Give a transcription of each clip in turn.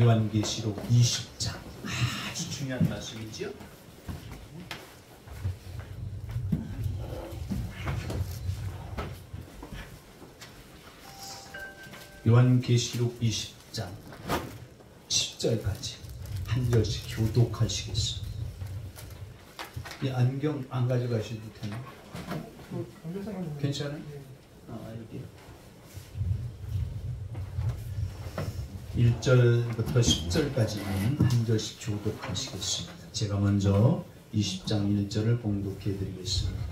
요한계시록 20장 아주 중요한 말씀이지요. 요한계시록 20장 10절까지 한 절씩 교독하시겠습니다. 이 안경 안 가져가셔도 되나? 괜찮아요? 여기 1절부터 10절까지는 한 절씩 교독하시겠습니다. 제가 먼저 20장 1절을 봉독해 드리겠습니다.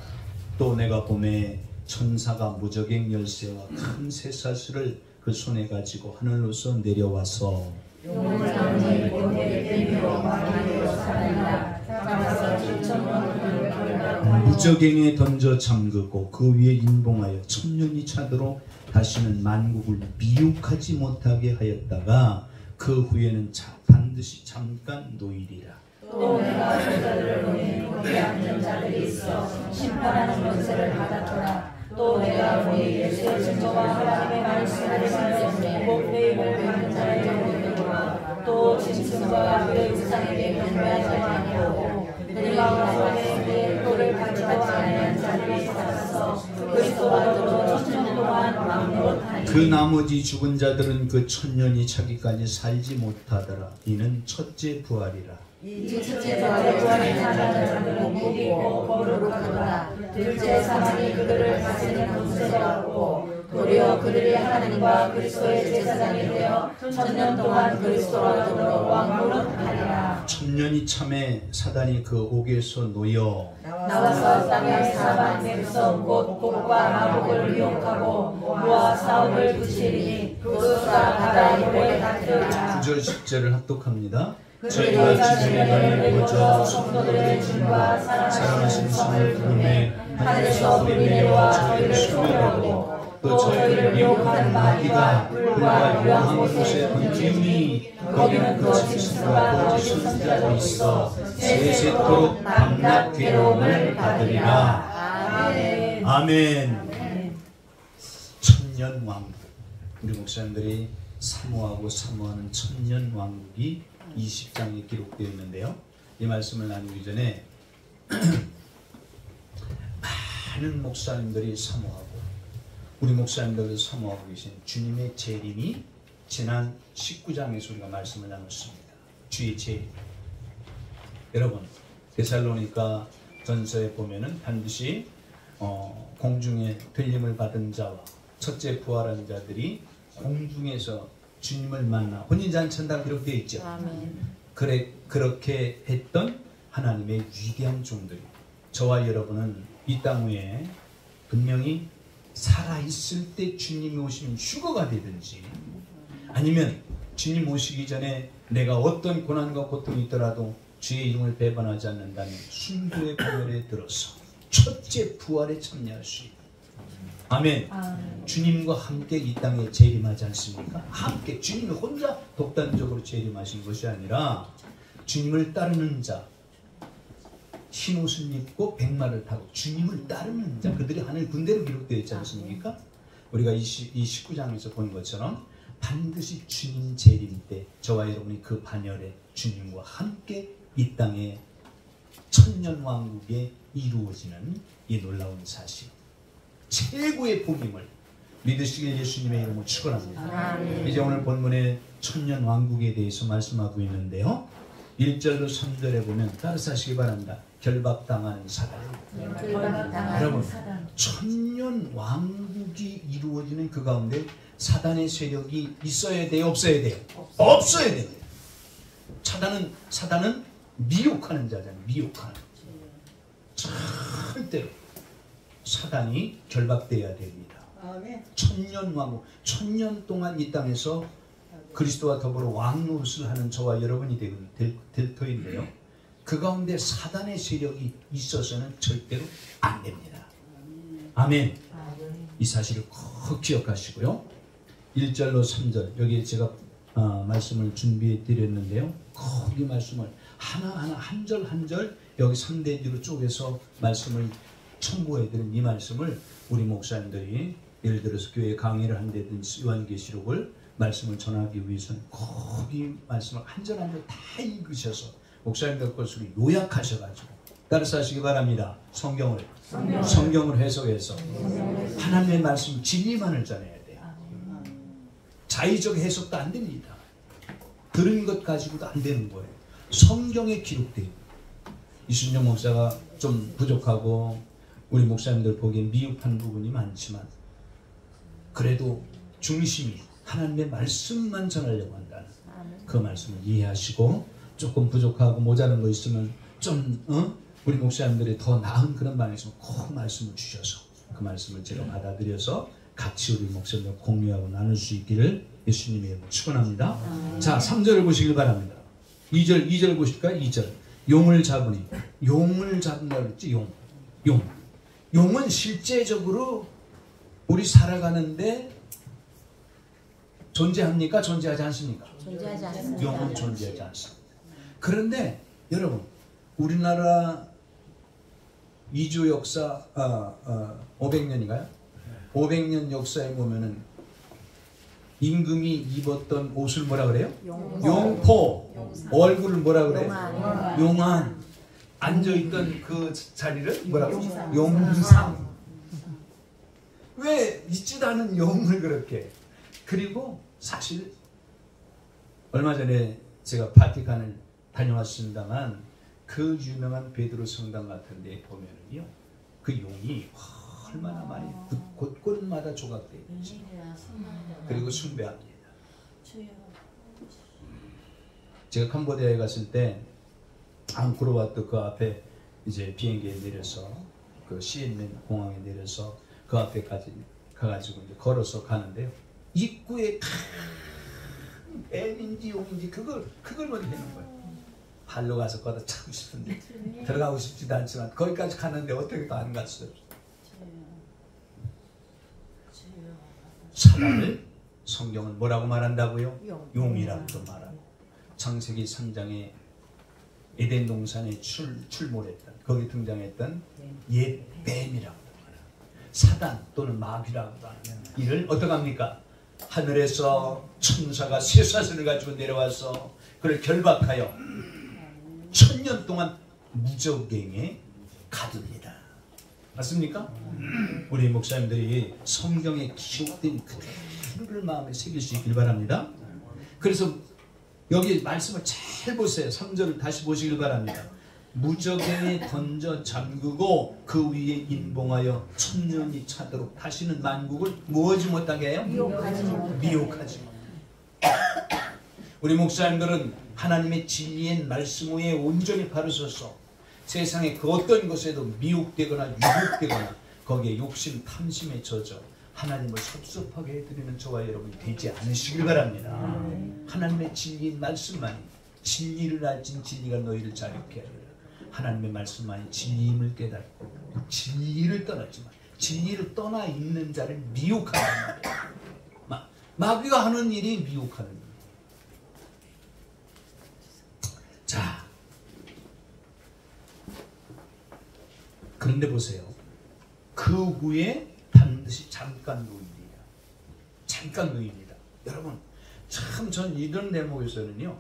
또 내가 보매 천사가 무저갱 열쇠와 큰 쇠사슬을 그 손에 가지고 하늘로서 내려와서 무저갱에 던져 잠그고 그 위에 인봉하여 천년이 차도록 다시는 만국을 미혹하지 못하게 하였다가 그 후에는 반드시 잠깐 노이리라. 또 내가 저자들을 보니 거기 앉은 자들이 있어 심판하는 권세를 받았더라. 또 내가 보니 예수의 증거와 하나님의 말씀을 말씀에 목배임을 받는 자의 영을 보고 또 짐승과 그의 우상에게 경배하지 아니하고 그들과 하나님의 그의 도를 받지 아니한 자들이 있어서 그리스도와 더불어 천년 동안 왕노릇하니 그 나머지 죽은 자들은 그 천년이 차기까지 살지 못하더라. 이는 첫째 부활이라. 이 첫째 부활의 사자는 자들은 복이 있고 거룩하도다. 둘째 사망이 그들을 다스리는 권세를 얻고 도리어 그들이 하나님과 그리스도의 제사장이 되어 천년 동안 그리스도와 더불어 왕노릇하리라. 천년이 참에 사단이 그 옥에서 놓여 나와서 땅의 사방에서 곧 곡과 마곡을 유혹하고 모아 싸움을 붙이리니 그것과 바다의 물에 닿으리라. 9절 10절을 합독합니다. 저희가 주님의 은혜를 보여 성도들의 주님과 사랑하시는 성을 부르매 하늘에서 불이 내려와 저희를 소멸하고 또 저희를 미혹하는 마귀가 불과 유황 곳에 던지니 거기는 그 짐승과 거짓 선지자도 있어 세세토록 밤낮 괴로움을 받으리라. 아멘. 아멘. 천년 왕국, 우리 목사님들이 사모하고 사모하는 천년 왕국이 20장에 기록되어 있는데요. 이 말씀을 나누기 전에 많은 목사님들이 사모하고 우리 목사님들도 사모하고 계신 주님의 재림이 지난 19장에서 우리가 말씀을 나눴습니다. 주의 재림. 여러분, 데살로니가 전서에 보면은 반드시 공중에 들림을 받은 자와 첫째 부활한 자들이 공중에서 주님을 만나 혼인잔치한다고 기록되어 있죠. 아멘. 그렇게 했던 하나님의 위대한 종들이 저와 여러분은 이 땅 위에 분명히 살아있을 때 주님이 오시면 휴거가 되든지 아니면 주님 오시기 전에 내가 어떤 고난과 고통이 있더라도 주의 이름을 배반하지 않는다면 순교의 공열에 들어서 첫째 부활에 참여할 수 있다. 아멘. 주님과 함께 이 땅에 재림하지 않습니까? 함께 주님이 혼자 독단적으로 재림하신 것이 아니라 주님을 따르는 자, 흰 옷을 입고 백마를 타고 주님을 따르는 자, 그들이 하늘 군대로 기록되어 있지 않습니까? 우리가 이 19장에서 본 것처럼 반드시 주님 재림 때 저와 여러분이 그 반열에 주님과 함께 이 땅에 천년 왕국에 이루어지는 이 놀라운 사실, 최고의 복임을 믿으시길 예수님의 이름으로 축원합니다. 이제 오늘 본문의 천년 왕국에 대해서 말씀하고 있는데요. 1절로 3절에 보면 따라서 하시기 바랍니다. 결박당하는 사단. 여러분, 천년 왕국이 이루어지는 그 가운데 사단의 세력이 있어야 돼요? 없어야 돼요? 없어야 돼요. 사단은 미혹하는 자잖아요. 미혹하는. 절대로 사단이 결박돼야 됩니다. 천년 왕국, 천년 동안 이 땅에서 그리스도와 더불어 왕노릇을 하는 저와 여러분이 될 터인데요. 그 가운데 사단의 세력이 있어서는 절대로 안 됩니다. 아멘. 이 사실을 꼭 기억하시고요. 1절로 3절 여기에 제가 말씀을 준비해 드렸는데요. 꼭 이 말씀을 하나하나 한 절 한 절 여기 3대지로 쪼개서 말씀을 첨부해드린 이 말씀을 우리 목사님들이 예를 들어서 교회 강의를 한다든지 요한계시록을 말씀을 전하기 위해서는 꼭 이 말씀을 한 절 한 절 다 읽으셔서 목사님들 것으로 요약하셔가지고 따라서 하시기 바랍니다. 성경을 해석해서 하나님의 말씀 진리만을 전해야 돼요. 자의적 해석도 안 됩니다. 들은 것 가지고도 안 되는 거예요. 성경에 기록돼요. 이순영 목사가 좀 부족하고 우리 목사님들 보기엔 미흡한 부분이 많지만 그래도 중심이 하나님의 말씀만 전하려고 한다는 그 말씀을 이해하시고 조금 부족하고 모자란 거 있으면 좀 우리 목사님들이 더 나은 그런 말씀을 꼭 말씀을 주셔서 그 말씀을 제가 받아들여서 같이 우리 목사님들 공유하고 나눌 수 있기를 예수님의 이름으로 축원합니다. 자, 3절을 보시길 바랍니다. 2절 보실까요? 2절. 용을 잡으니. 용을 잡는다고 그랬지? 용은 실제적으로 우리 살아가는데 존재합니까? 존재하지 않습니까? 존재하지 않습니다. 용은 존재하지 않습니다. 그런데 여러분, 우리나라 이주 역사 500년인가요? 500년 역사에 보면은 임금이 입었던 옷을 뭐라 그래요? 용포. 얼굴을 뭐라 그래요? 용안. 앉아있던 그 자리를 뭐라고? 용상. 왜 있지도 않은 용을 그렇게. 그리고 사실 얼마 전에 제가 바티칸을 다녀왔습니다만 그 유명한 베드로 성당 같은 데 보면은요, 그 용이 얼마나 많이 곳곳마다 조각되어 있죠. 그리고 숭배합니다. 제가 캄보디아에 갔을 때 앙코르와트 그 앞에 이제 비행기에 내려서 그 시엔멘 공항에 내려서 그 앞에까지 가가지고 이제 걸어서 가는데요. 입구에 큰 뱀인지 용인지 그걸 먼저 해놓은 거예요. 발로 가서 걷어 차고 싶은데 들어가고 싶지도 않지만 거기까지 가는데 어떻게 또 안 갔어요. 사람을 성경은 뭐라고 말한다고요? 용이라고 말하고 창세기 3장에 에덴 동산에 출몰했던 거기 등장했던 옛 뱀이라고 말합니다. 사단 또는 마귀라고도 하는 이를 어떡합니까? 하늘에서 천사가 쇠사슬을 가지고 내려와서 그를 결박하여 1000년 동안 무적행에 가둡니다. 맞습니까? 우리 목사님들이 성경에 기록된 그대로를 마음에 새길 수 있길 바랍니다. 그래서 여기 말씀을 잘 보세요. 3절을 다시 보시길 바랍니다. 무적행에 던져 잠그고 그 위에 인봉하여 1000년이 차도록 다시는 만국을 뭐하지 못하게 해요? 미혹하지. 우리 목사님들은 하나님의 진리의 말씀 위에 온전히 바르셔서 세상의 그 어떤 것에도 미혹되거나 유혹되거나 거기에 욕심 탐심에 젖어 하나님을 섭섭하게 해드리는 저와 여러분이 되지 않으시길 바랍니다. 하나님의 진리의 말씀만이 진리를 알진 진리가 너희를 자유케 하리라. 하나님의 말씀만이 진리임을 깨닫고 진리를 떠났지만 진리를 떠나 있는 자를 미혹하는 거예요. 마귀가 하는 일이 미혹하는 거예요. 자, 그런데 보세요. 그 후에 반드시 잠깐 노입니다. 잠깐 노입니다. 여러분, 참 전 이런 대목에서는요,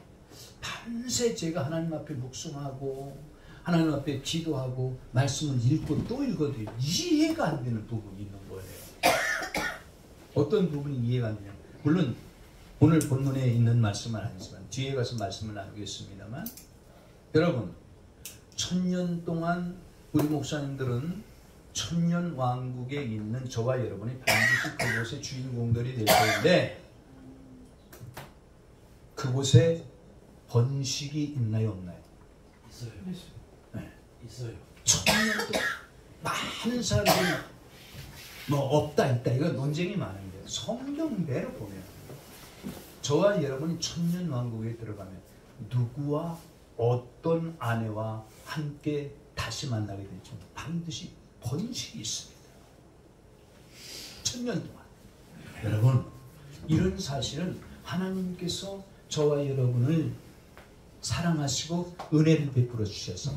밤새 제가 하나님 앞에 묵상하고 하나님 앞에 기도하고 말씀을 읽고 또 읽어도 이해가 안 되는 부분이 있는 거예요. 어떤 부분이 이해가 안 되냐? 물론 오늘 본문에 있는 말씀은 아니지만 뒤에 가서 말씀을 나누겠습니다만, 여러분 1000년 동안 우리 목사님들은 1000년 왕국에 있는 저와 여러분이 반드시 그곳의 주인공들이 될 텐데, 그곳에 번식이 있나요, 없나요? 있어요. 네. 있어요. 1000년 동안 많은 사람들이 뭐 없다 있다 이거 논쟁이 많은데, 성경대로 보면 저와 여러분이 1000년 왕국에 들어가면 누구와 어떤 아내와 함께 다시 만나게 되죠. 반드시 번식이 있습니다. 1000년 동안. 여러분, 이런 사실은 하나님께서 저와 여러분을 사랑하시고 은혜를 베풀어 주셔서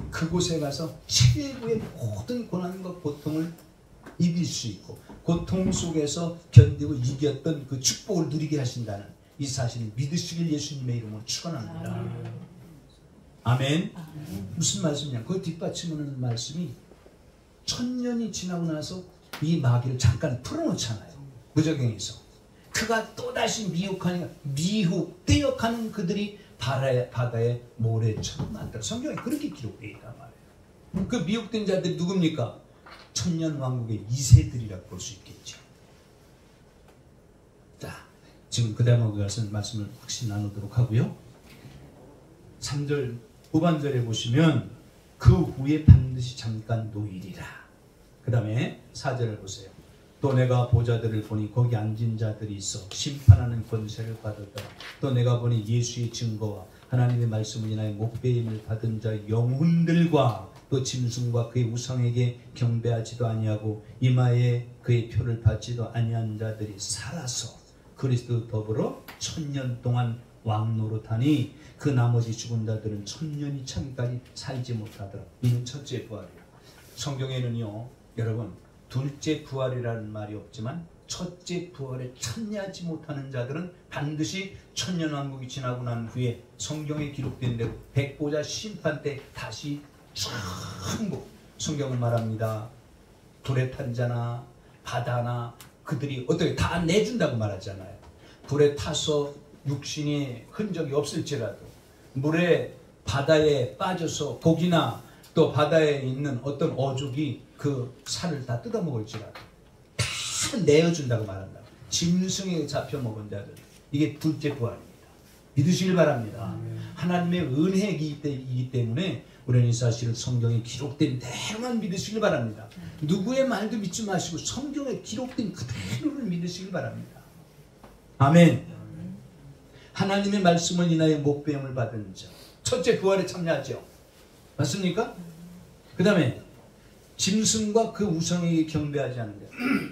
그곳에 가서 최고의 모든 고난과 고통을 이길 수 있고 고통 속에서 견디고 이겼던 그 축복을 누리게 하신다는 이 사실을 믿으시길 예수님의 이름으로 축원합니다. 아멘. 무슨 말씀이냐? 그 뒷받침하는 말씀이 1000년이 지나고 나서 이 마귀를 잠깐 풀어놓잖아요. 무적행에서 그가 또다시 미혹되어가는 그들이 바다의 모래처럼 만들어. 성경에 그렇게 기록되어 있단 말이에요. 그 미혹된 자들이 누굽니까? 천년왕국의 2세들이라고 볼 수 있겠죠. 자, 지금 그 다음에 가서 말씀을 확실히 나누도록 하고요. 3절 후반절에 보시면 그 후에 반드시 잠깐 노일이라. 그 다음에 4절을 보세요. 또 내가 보자들을 보니 거기 앉은 자들이 있어 심판하는 권세를 받았더라. 또 내가 보니 예수의 증거와 하나님의 말씀을 인하여 목배임을 받은 자 영혼들과 또 짐승과 그의 우상에게 경배하지도 아니하고 이마에 그의 표를 받지도 아니한 자들이 살아서 그리스도 더불어 1000년 동안 왕노릇하니 그 나머지 죽은 자들은 1000년이 차기까지 살지 못하더라. 이는 첫째 부활이라. 성경에는요, 여러분, 둘째 부활이라는 말이 없지만 첫째 부활에 참여하지 못하는 자들은 반드시 천년왕국이 지나고 난 후에 성경에 기록된 대로 백보자 심판 때 다시 전부 성경은 말합니다. 불에 탄 자나 바다나 그들이 어떻게 다 내준다고 말하잖아요. 불에 타서 육신의 흔적이 없을지라도 물에 바다에 빠져서 고기나 또 바다에 있는 어떤 어족이 그 살을 다 뜯어먹을지라도 다 내어준다고 말한다. 짐승에 잡혀먹은 자들, 이게 둘째 부활입니다. 믿으시길 바랍니다. 하나님의 은혜이기 때문에 우리는 이 사실을 성경에 기록된 대로만 믿으시길 바랍니다. 누구의 말도 믿지 마시고 성경에 기록된 그대로를 믿으시길 바랍니다. 아멘. 하나님의 말씀을 인하여 목배임을 받은 자, 첫째 부활에 참여하죠. 맞습니까? 그 다음에 짐승과 그 우상에게 경배하지 않는 자,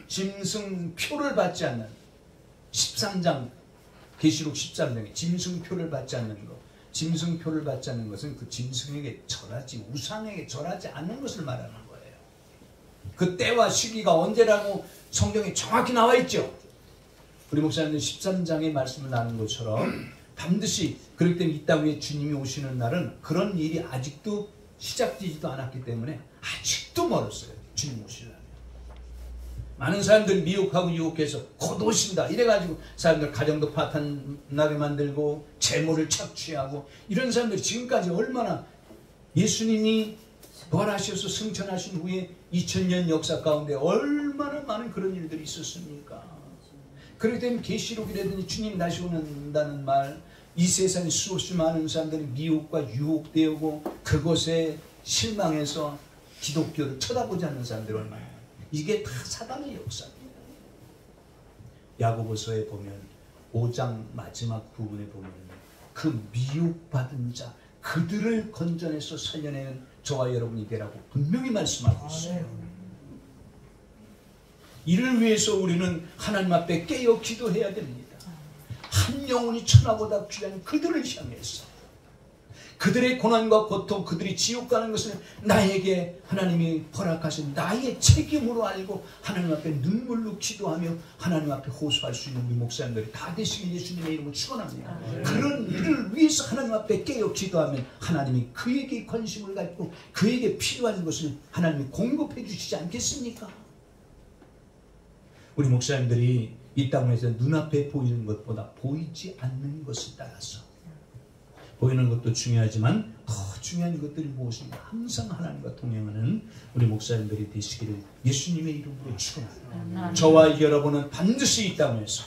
짐승 표를 받지 않는 13장 계시록 13장에 짐승 표를 받지 않는 것. 짐승 표를 받지 않는 것은 그 짐승에게 절하지, 우상에게 절하지 않는 것을 말하는 거예요. 그 때와 시기가 언제라고 성경에 정확히 나와 있죠. 우리 목사님들 13장의 말씀을 나눈 것처럼 반드시 그렇기 때문에 이 땅 위에 주님이 오시는 날은 그런 일이 아직도 시작되지도 않았기 때문에 아직도 멀었어요. 주님 오시려면. 많은 사람들이 미혹하고 유혹해서 곧 오신다 이래가지고 사람들 가정도 파탄나게 만들고 재물을 착취하고 이런 사람들이 지금까지 얼마나 예수님이 부활하셔서 승천하신 후에 2000년 역사 가운데 얼마나 많은 그런 일들이 있었습니까? 그렇기 때문에 계시록이라든지 주님 다시 오는다는 말, 이 세상에 수없이 많은 사람들이 미혹과 유혹되고 그것에 실망해서 기독교를 쳐다보지 않는 사람들이 얼마나, 이게 다 사단의 역사입니다. 야고보서에 보면 5장 마지막 부분에 보면 그 미혹받은 자, 그들을 건져내서 살려내는 저와 여러분이 되라고 분명히 말씀하고 있어요. 이를 위해서 우리는 하나님 앞에 깨어 기도해야 됩니다. 한 영혼이 천하보다 귀한 그들을 향해서 그들의 고난과 고통, 그들이 지옥 가는 것을 나에게 하나님이 허락하신 나의 책임으로 알고 하나님 앞에 눈물로 기도하며 하나님 앞에 호소할 수 있는 우리 목사님들이 다 되시길 예수님의 이름으로 축원합니다. 그런 일을 위해서 하나님 앞에 깨어 기도하면 하나님이 그에게 관심을 갖고 그에게 필요한 것을 하나님이 공급해 주시지 않겠습니까? 우리 목사님들이 이 땅에서 눈앞에 보이는 것보다 보이지 않는 것을 따라서, 보이는 것도 중요하지만 더 중요한 것들이 무엇인가 항상 하나님과 동행하는 우리 목사님들이 되시기를 예수님의 이름으로 축원합니다. 저와 여러분은 반드시 이 땅에서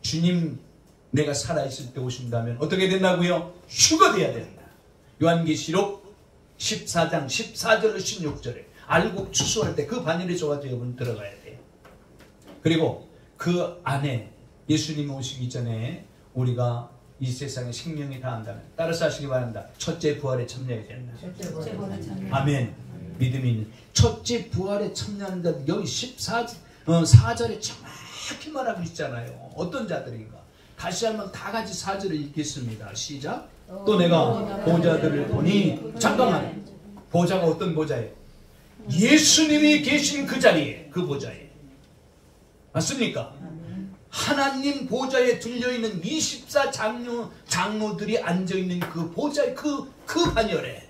주님 내가 살아있을 때 오신다면 어떻게 된다고요? 휴거돼야 된다. 요한계시록 14장 14절로 16절에 알곡 추수할 때 그 반열에 저와 여러분 들어가야 돼요. 그리고 그 안에 예수님이 오시기 전에 우리가 이 세상에 생명이 다한다면 따라서 하시기 바랍니다. 첫째 부활에 참여해야 된다. 아멘. 믿음이 있는 첫째 부활에 참여하는 자들, 여기 4절에 정확히 말하고 있잖아요. 어떤 자들인가. 다시 한번 다 같이 4절을 읽겠습니다. 시작. 또 내가 보자들을 보니, 잠깐만, 보자가 어떤 보자예요? 예수님이 계신 그 자리에, 그 보좌에. 맞습니까? 하나님 보좌에 들려있는 24 장로들이 앉아있는 그 보좌의 그 반열에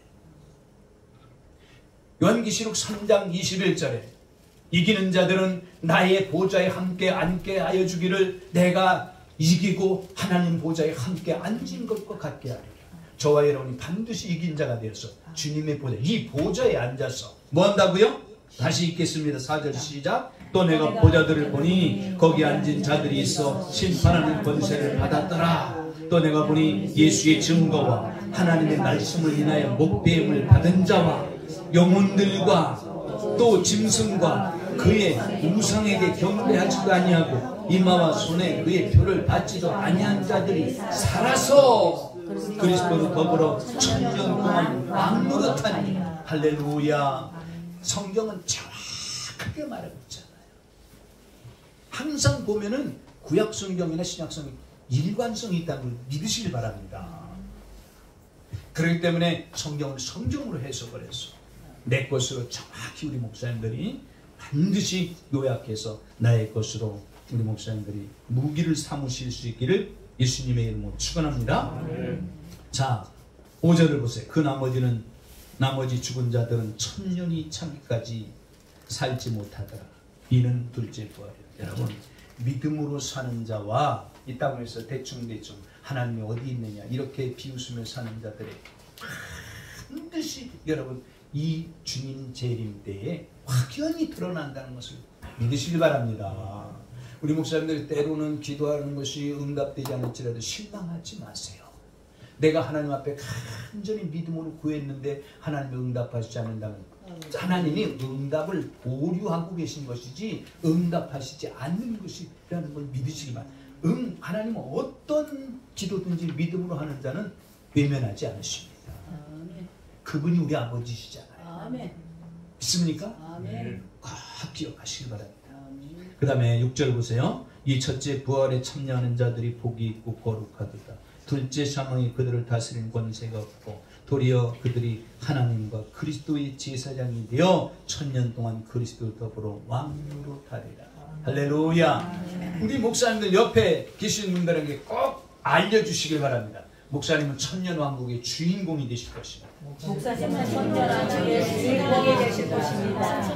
요한계시록 3장 21절에 이기는 자들은 나의 보좌에 함께 앉게 하여 주기를 내가 이기고 하나님 보좌에 함께 앉은 것과 같게 하리라. 저와 여러분이 반드시 이긴 자가 되어서 주님의 보좌, 이 보좌에 앉아서 뭐 한다고요? 다시 읽겠습니다. 4절 시작. 또 내가 보좌들을 보니 거기 앉은 자들이 있어 심판하는 권세를 받았더라. 또 내가 보니 예수의 증거와 하나님의 말씀을 인하여 목배임을 받은 자와 영혼들과 또 짐승과 그의 우상에게 경배하지도 아니하고 이마와 손에 그의 표를 받지도 아니한 자들이 살아서 그리스도로 더불어 천년 동안 왕노릇하니. 할렐루야. 성경은 정확하게 말하고 있잖아요. 항상 보면은 구약 성경이나 신약 성경 일관성이 있다는 걸 믿으시길 바랍니다. 그렇기 때문에 성경을 성경으로 해석을 해서 내 것으로 정확히 우리 목사님들이 반드시 요약해서 나의 것으로 우리 목사님들이 무기를 삼으실 수 있기를 예수님의 이름으로 축원합니다. 자, 5절을 보세요. 그 나머지 죽은 자들은 천년이 차기까지 살지 못하더라. 이는 둘째 부활이라. 여러분, 믿음으로 사는 자와 이 땅에서 대충 하나님이 어디 있느냐 이렇게 비웃으며 사는 자들의 반드시 여러분 이 주님 재림 때에 확연히 드러난다는 것을 믿으시기 바랍니다. 우리 목사님들이 때로는 기도하는 것이 응답되지 않을지라도 실망하지 마세요. 내가 하나님 앞에 간절히 믿음으로 구했는데 하나님이 응답하시지 않는다면 하나님이 응답을 보류하고 계신 것이지 응답하시지 않는 것이라는 걸 믿으시기 바랍니다. 하나님은 어떤 기도든지 믿음으로 하는 자는 외면하지 않으십니다. 그분이 우리 아버지시잖아요. 믿습니까? 꼭 기억하시기 바랍니다. 그 다음에 6절 보세요. 이 첫째 부활에 참여하는 자들이 복이 있고 거룩하도다. 둘째 사망이 그들을 다스리는 권세가 없고 도리어 그들이 하나님과 그리스도의 제사장이 되어 천년 동안 그리스도 더불어 왕으로 타리라. 할렐루야. 우리 목사님들 옆에 계신 분들에게 꼭 알려주시길 바랍니다. 목사님은 천년 왕국의 주인공이 되실 것입니다. 목사님은 천년 왕국의 주인공이 되실 것입니다.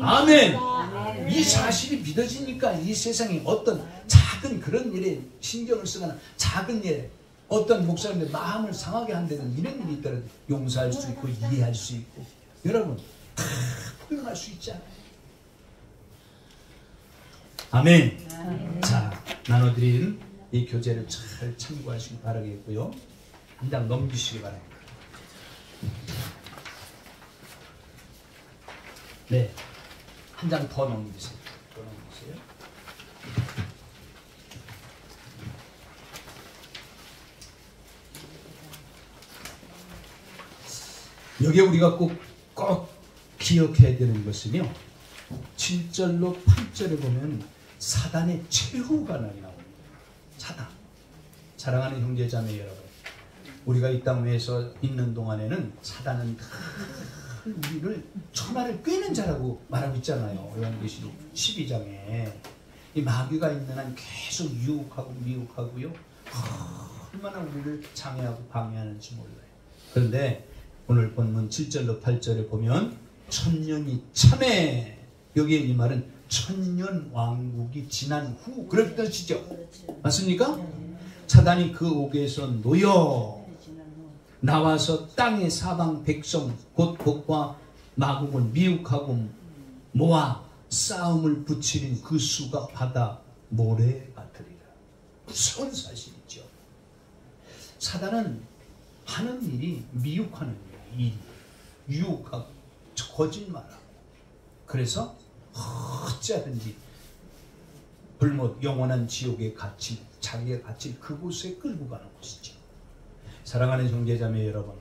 아멘. 이 사실이 믿어지니까 이 세상에 어떤 작은 그런 일에 신경을 쓰거나 작은 일에 어떤 목사님들 마음을 상하게 한다는 이런 일이 있더라도 용서할 수 있고 이해할 수 있고 여러분 다 포용할 수 있잖아요. 아멘. 자, 나눠드린 이 교재를 잘 참고하시기 바라겠고요. 한 장 넘기시기 바랍니다. 네, 한 장 더 넘기세요. 더 넘기세요. 여기에 우리가 꼭 기억해야 되는 것은요. 7절로 8절에 보면 사단의 최후가 나옵니다. 사단. 사랑하는 형제자매 여러분, 우리가 이 땅 위에서 있는 동안에는 사단은 우리를 천하를 꿰는 자라고 말하고 있잖아요. 요한계시록 12장에 이 마귀가 있는 한 계속 유혹하고 미혹하고요. 얼마나 우리를 장애하고 방해하는지 몰라요. 그런데 오늘 본문 7절로 8절에 보면 천년이 참에 여기에 이 말은 천년 왕국이 지난 후 그럴 뜻이죠. 맞습니까? 사단이 그 옥에서 놓여 나와서 땅의 사방 백성 곧 곡과 마국을 미혹하고 모아 싸움을 붙이는 그 수가 바다 모래 같으리라. 무서운 사실이죠. 사단은 하는 일이 미혹하는 일, 유혹하고 거짓말하고 그래서 어찌하든지 불못 영원한 지옥에 갇힌 자기가 갇힌 그곳에 끌고 가는 것이죠. 사랑하는 형제자매 여러분,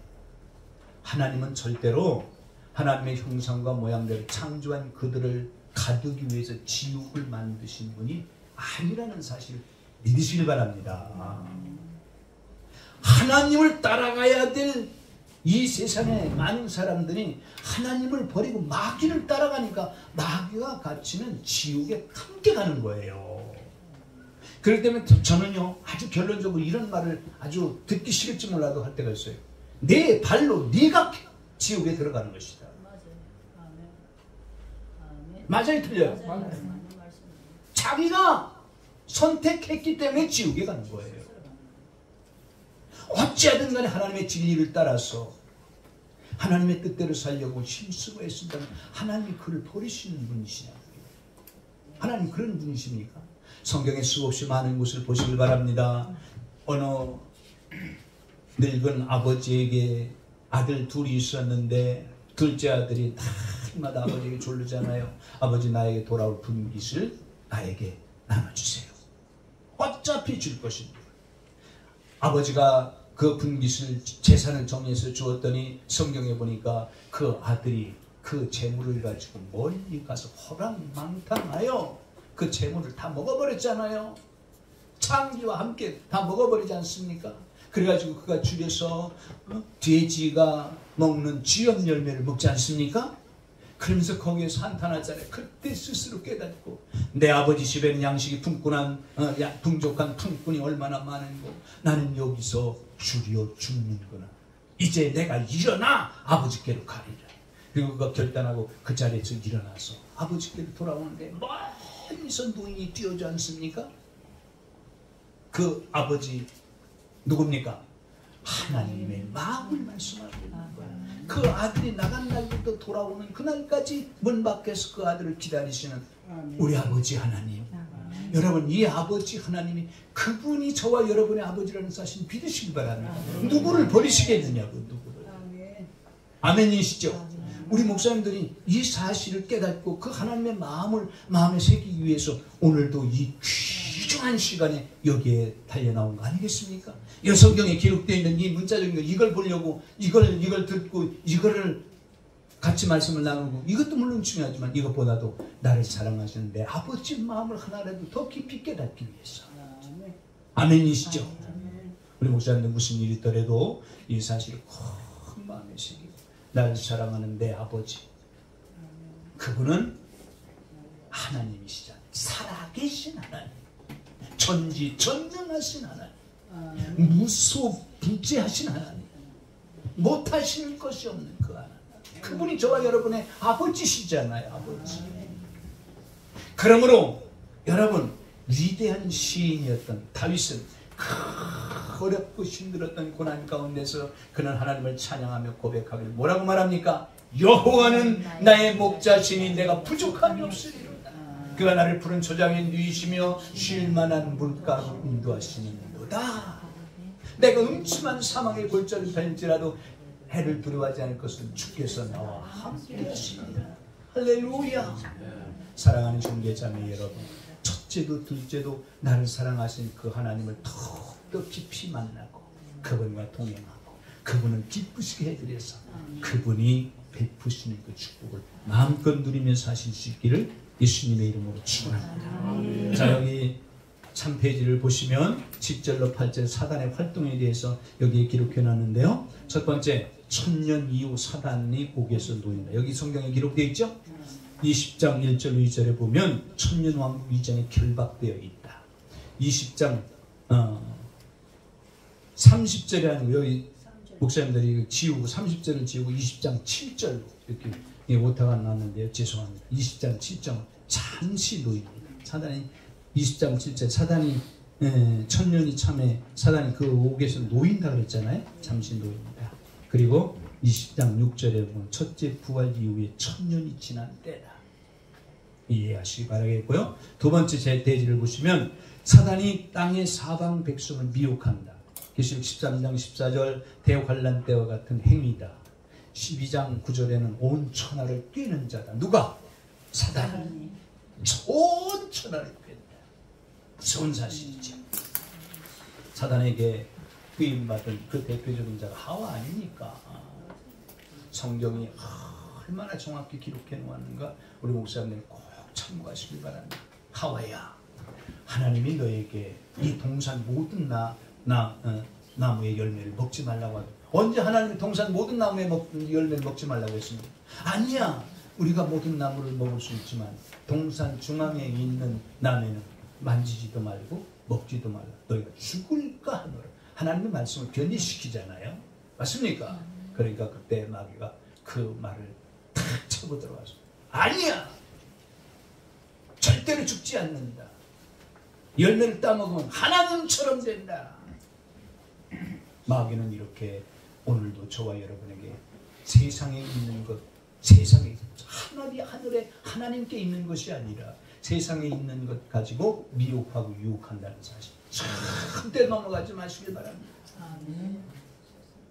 하나님은 절대로 하나님의 형상과 모양대로 창조한 그들을 가두기 위해서 지옥을 만드신 분이 아니라는 사실을 믿으시길 바랍니다. 하나님을 따라가야 될 이 세상에 많은 사람들이 하나님을 버리고 마귀를 따라가니까 마귀와 같이는 지옥에 함께 가는 거예요. 그렇기 때문에 저는요 아주 결론적으로 이런 말을 아주 듣기 싫을지 몰라도 할 때가 있어요. 내 발로 네가 지옥에 들어가는 것이다. 맞아요, 틀려요? 맞아요. 자기가 선택했기 때문에 지옥에 가는 거예요. 어찌하든 간에 하나님의 진리를 따라서 하나님의 뜻대로 살려고 힘쓰고 애쓴다면 하나님이 그를 버리시는 분이시냐고요. 하나님 그런 분이십니까? 성경에 수없이 많은 곳을 보시길 바랍니다. 어느 늙은 아버지에게 아들 둘이 있었는데 둘째 아들이 날마다 아버지에게 졸르잖아요. 아버지 나에게 돌아올 분깃을 나에게 나눠주세요. 어차피 줄 것입니다. 아버지가 그 분깃을 재산을 정리해서 주었더니 성경에 보니까 그 아들이 그 재물을 가지고 멀리 가서 호랑망탕하여 그 재물을 다 먹어버렸잖아요. 창기와 함께 다 먹어버리지 않습니까? 그래가지고 그가 줄여서 돼지가 먹는 쥐염 열매를 먹지 않습니까? 그러면서 거기에서 한탄하잖아요. 그때 스스로 깨닫고 내 아버지 집에는 양식이 풍족한 품꾼이 얼마나 많은고 나는 여기서 줄여 죽는구나. 이제 내가 일어나 아버지께로 가리라. 그리고 그가 결단하고 그 자리에서 일어나서 아버지께로 돌아오는데 멀리서 노인이 뛰어오지 않습니까? 그 아버지 누굽니까? 하나님의 마음을 말씀하고 있는 거예요. 그 아들이 나간 날부터 돌아오는 그날까지 문 밖에서 그 아들을 기다리시는 우리 아버지 하나님. 여러분 이 아버지 하나님이 그분이 저와 여러분의 아버지라는 사실 믿으시기 바랍니다. 누구를 버리시겠느냐고. 누구를. 아멘이시죠? 우리 목사님들이 이 사실을 깨닫고 그 하나님의 마음을 마음에 새기기 위해서 오늘도 이 귀중한 시간에 여기에 달려나온 거 아니겠습니까? 이 성경에 기록되어 있는 이 문자적인 거 이걸 보려고 이걸 듣고 이거를 같이 말씀을 나누고 이것도 물론 중요하지만 이것보다도 나를 사랑하시는 내 아버지 마음을 하나라도 더 깊이 깨닫기 위해서. 아멘이시죠? 우리 목사님들 무슨 일이 있더라도 이 사실을 큰 마음에 새기고 나를 사랑하는 내 아버지 그분은 하나님이시잖아요. 살아계신 하나님, 전지전능하신 하나님, 무소부재하신 하나님, 못하시는 것이 없는 그 하나님. 그분이 저와 여러분의 아버지시잖아요. 아버지. 그러므로 여러분 위대한 시인이었던 다윗은 어렵고 힘들었던 고난 가운데서 그는 하나님을 찬양하며 고백하길 뭐라고 말합니까? 여호와는 나의 목자시니 내가 부족함이 없으리로다. 그가 나를 푸른 초장에 누이시며 쉴만한 물가로 인도하시는도다. 내가 음침한 사망의 골짜기를 달릴지라도 해를 두려워하지 않을 것은 주께서 나와 함께 하시니라. 할렐루야. 사랑하는 형제자매 여러분, 첫째도 둘째도 나를 사랑하신 그 하나님을 더욱더 깊이 만나고 그분과 동행하고 그분을 기쁘시게 해드려서 그분이 베푸시는 그 축복을 마음껏 누리며 사실 수 있기를 예수님의 이름으로 축원합니다. 자, 여기 3페이지를 보시면 10절로 8절 사단의 활동에 대해서 여기에 기록해 놨는데요. 첫 번째, 1000년 이후 사단이 고개에서 놓인다. 여기 성경에 기록되어 있죠? 20장 1절 2절에 보면 천년 왕국 이전에 결박되어 있다. 20장 30절에 아니고 여기 목사님들이 지우고 30절을 지우고 20장 7절로 이렇게 오타가 났는데요. 죄송합니다. 20장 7절 잠시 놓입니다. 사단이 20장 7절 사단이 천년이 참에 사단이 그 옥에서 놓인다 그랬잖아요. 잠시 놓입니다. 그리고 20장 6절에 보면 첫째 부활 이후에 천년이 지난 때다. 이해하시기 바라겠고요. 두 번째 제 대지를 보시면 사단이 땅의 사방 백성을 미혹한다. 계시록 13장 14절 대환란 때와 같은 행위다. 12장 9절에는 온 천하를 꿰는 자다. 누가? 사단이 온 천하를 꿰는다. 무서운 사실이죠. 사단에게 후임받은 그 대표적인 자가 하와 아닙니까? 성경이 얼마나 정확히 기록해 놓았는가 우리 목사님들 꼭 참고하시길 바랍니다. 하와야, 하나님이 너에게 이 동산 모든 나무의 열매를 먹지 말라고 하죠. 언제 하나님이 동산 모든 나무의 열매를 먹지 말라고 했습니까? 아니야. 우리가 모든 나무를 먹을 수 있지만 동산 중앙에 있는 나무는 만지지도 말고 먹지도 말라. 너희가 죽을까 하노라. 하나님의 말씀을 변이시키잖아요. 맞습니까? 그러니까 그때 마귀가 그 말을 탁 쳐고 들어가서 아니야. 절대로 죽지 않는다. 열매를 따먹으면 하나님처럼 된다. 마귀는 이렇게 오늘도 저와 여러분에게 세상에 있는 것, 세상에 하늘에 하나님께 있는 것이 아니라 세상에 있는 것 가지고 미혹하고 유혹한다는 사실 절대 넘어가지 마시길 바랍니다.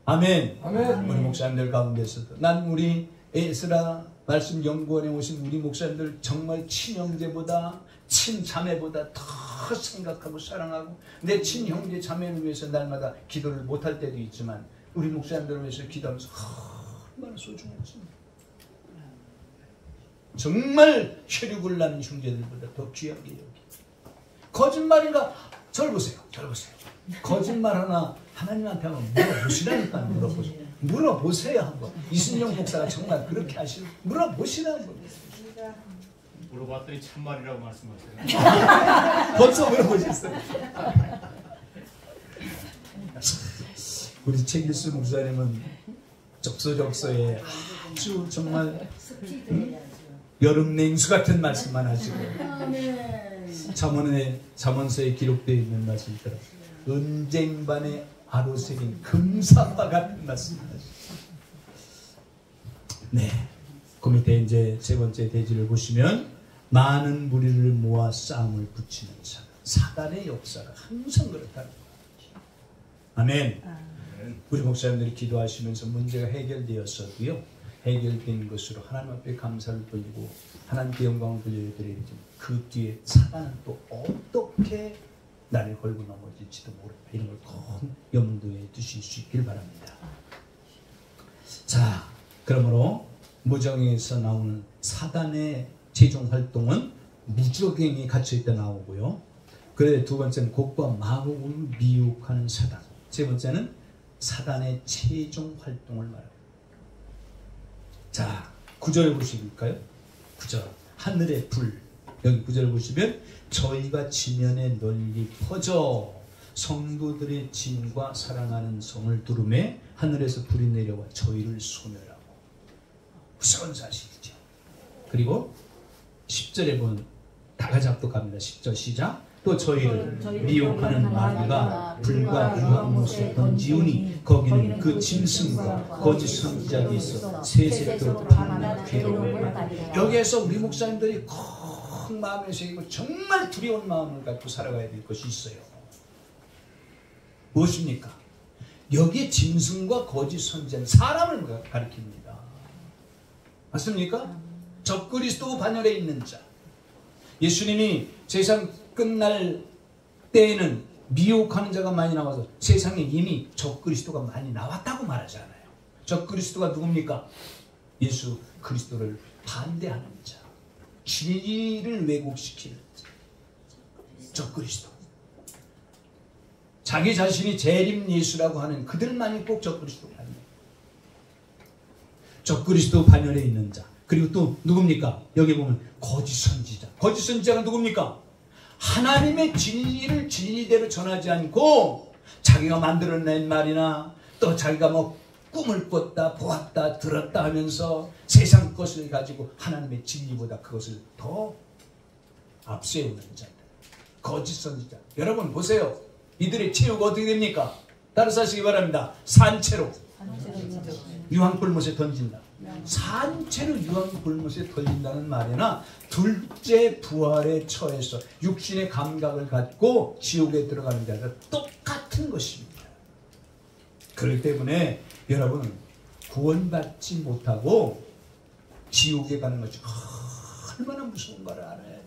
아멘. 아멘. 우리 목사님들 가운데서도 난 우리 에스라 말씀 연구원에 오신 우리 목사님들 정말 친형제보다 친자매보다 더 생각하고 사랑하고 내 친형제 자매를 위해서 날마다 기도를 못할 때도 있지만 우리 목사님들을 위해서 기도하면서 얼마나 소중했습니다. 정말 혈육을 낳는 형제들보다 더 귀하게 여기. 거짓말인가? 저를 보세요. 저를 보세요. 거짓말 하나 하나님한테 한번 물어보시라니까. 물어보세요 한번. 이순영 목사가 정말 그렇게 하시는 물어보시라는 겁니다. 물어봤더니 참말이라고 말씀하세요. 벌써 물어보셨어요. 우리 최길수 목사님은 적소적소에 아주 정말 여름 냉수 같은 말씀만 하시고 잠언서에 기록되어 있는 말씀처럼 은쟁반의 아로새긴 금사와 같은 말씀을 하시고 네, 그 밑에 이제 세 번째 대지를 보시면 많은 무리를 모아 싸움을 붙이는 사단의 역사가 항상 그렇다는 거예요. 아멘. 우리 목사님들이 기도하시면서 문제가 해결되었어도요, 해결된 것으로 하나님 앞에 감사를 돌리고 하나님께 영광을 돌려드리지만 그 뒤에 사단은 또 어떻게 나를 걸고 넘어질지도 모른다. 이런 걸 꼭 염두에 두실 수 있길 바랍니다. 자, 그러므로 무정에서 나오는 사단의 최종 활동은 무적행이 갇혀있다 나오고요. 그래 두 번째는 곡과 마곡을 미혹하는 사단. 세 번째는 사단의 최종 활동을 말합니다. 자, 9절 보실까요? 9절. 하늘의 불. 여기 9절 보시면 저희가 지면에 널리 퍼져 성도들의 진과 사랑하는 성을 두름에 하늘에서 불이 내려와 저희를 소멸하고. 무서운 사실이죠. 그리고 10절에 보면 다 같이 합독합니다. 10절 시작. 또 저희를 미혹하는 마귀가 불과 유황못에 던지우니 거기는 그 짐승과 거짓 선지자가 있어 세세토록 밤낮 괴로움을 받으리라. 여기에서 우리 목사님들이 큰 마음에 새기고 정말 두려운 마음을 갖고 살아가야 될 것이 있어요. 무엇입니까? 여기에 짐승과 거짓 선지자는 사람을 가리킵니다. 맞습니까? 적그리스도 반열에 있는 자. 예수님이 세상 끝날 때에는 미혹하는 자가 많이 나와서 세상에 이미 적그리스도가 많이 나왔다고 말하잖아요. 적그리스도가 누굽니까? 예수 그리스도를 반대하는 자, 진리를 왜곡시키는 자, 적그리스도. 자기 자신이 재림 예수라고 하는 그들만이 꼭 적그리스도가 아니에요. 적그리스도 반열에 있는 자. 그리고 또 누굽니까? 여기 보면 거짓 선지자. 거짓 선지자가 누굽니까? 하나님의 진리를 진리대로 전하지 않고 자기가 만들어낸 말이나 또 자기가 뭐 꿈을 꿨다 보았다 들었다 하면서 세상 것을 가지고 하나님의 진리보다 그것을 더 앞세우는 자들. 거짓 선지자. 여러분 보세요. 이들의 체육가 어떻게 됩니까? 따라서 하시기 바랍니다. 산채로 유황불못에 던진다. 산채로 유황불못에 던진다는 말이나 둘째 부활에 처해서 육신의 감각을 갖고 지옥에 들어가는 자가 똑같은 것입니다. 그렇기 때문에 여러분 구원받지 못하고 지옥에 가는 것이 얼마나 무서운가를 알아야 돼.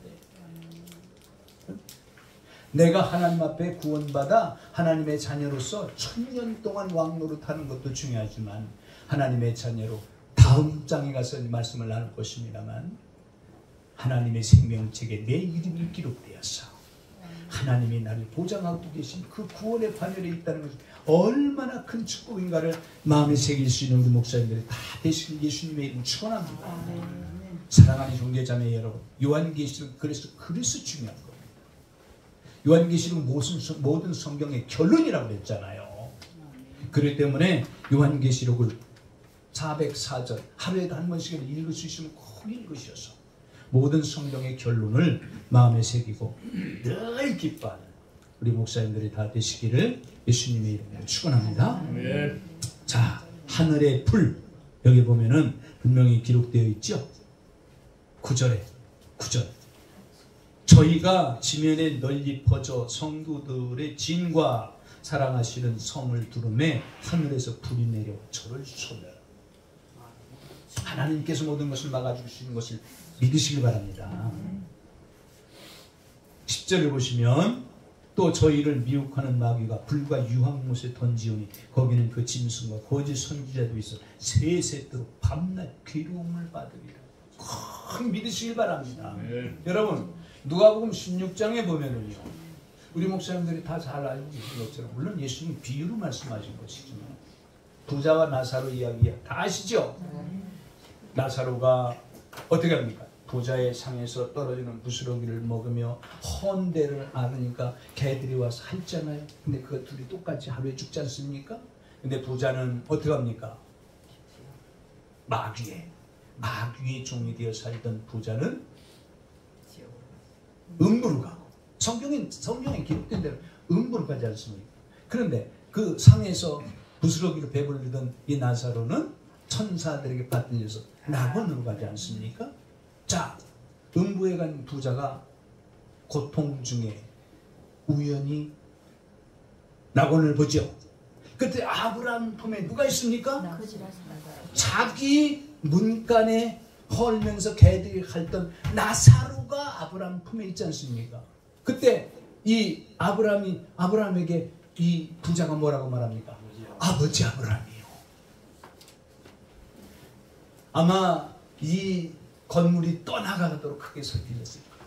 내가 하나님 앞에 구원받아 하나님의 자녀로서 1000년 동안 왕노릇하는 것도 중요하지만 하나님의 자녀로 다음 장에 가서 말씀을 나눌 것입니다만 하나님의 생명책에 내 이름이 기록되어서 하나님이 나를 보장하고 계신 그 구원의 반열에 있다는 것이 얼마나 큰 축복인가를 마음에 새길 수 있는 우리 목사님들이 다 되시길 예수님의 이름 축원합니다. 사랑하는 형제자매 여러분, 요한계시록 그래서 중요한 거예요. 요한계시록 모든 성경의 결론이라고 그랬잖아요. 그렇기 때문에 요한계시록을 404절 하루에도 한 번씩이라도 읽을 수 있으면 꼭 읽으셔서 모든 성경의 결론을 마음에 새기고 늘 기뻐하는 우리 목사님들이 다 되시기를 예수님의 이름으로 축원합니다. 네. 자, 하늘의 불 여기 보면은 분명히 기록되어 있죠. 9절 저희가 지면에 널리 퍼져 성도들의 진과 사랑하시는 성을 두름에 하늘에서 불이 내려 저를 쏟아라. 하나님께서 모든 것을 막아주시는 것을 믿으시길 바랍니다. 10절을 보시면 또 저희를 미혹하는 마귀가 불과 유황못에 던지오니 거기는 그 짐승과 거짓 선지자도 있어 세세토록 밤낮 괴로움을 받으리라. 꼭 믿으시길 바랍니다. 여러분 누가복음 16장에 보면은요, 우리 목사님들이 다 잘 알고 계신 것처럼 물론 예수님 비유로 말씀하신 것이지만 부자와 나사로 이야기 다 아시죠? 나사로가 어떻게 합니까? 부자의 상에서 떨어지는 부스러기를 먹으며 헌대를 앓으니까 개들이 와서 핥잖아요. 근데 그 둘이 똑같이 하루에 죽지 않습니까? 근데 부자는 어떻게 합니까? 마귀의 종이 되어 살던 부자는 음부로 가고, 성경에 기록된 대로 음부로 가지 않습니까? 그런데 그 상에서 부스러기로 배불리던 이 나사로는 천사들에게 받들려서 낙원으로 가지 않습니까? 자, 음부에 간 부자가 고통 중에 우연히 낙원을 보죠. 그때 아브라함 품에 누가 있습니까? 자기 문간에 헐면서 개들이 핥던 나사로가 아브라함 품에 있지 않습니까? 그때 이 아브라함에게 이 부자가 뭐라고 말합니까? 아버지 아브라함이요. 아마 이 건물이 떠나가도록 크게 소리 들렸을 거예요.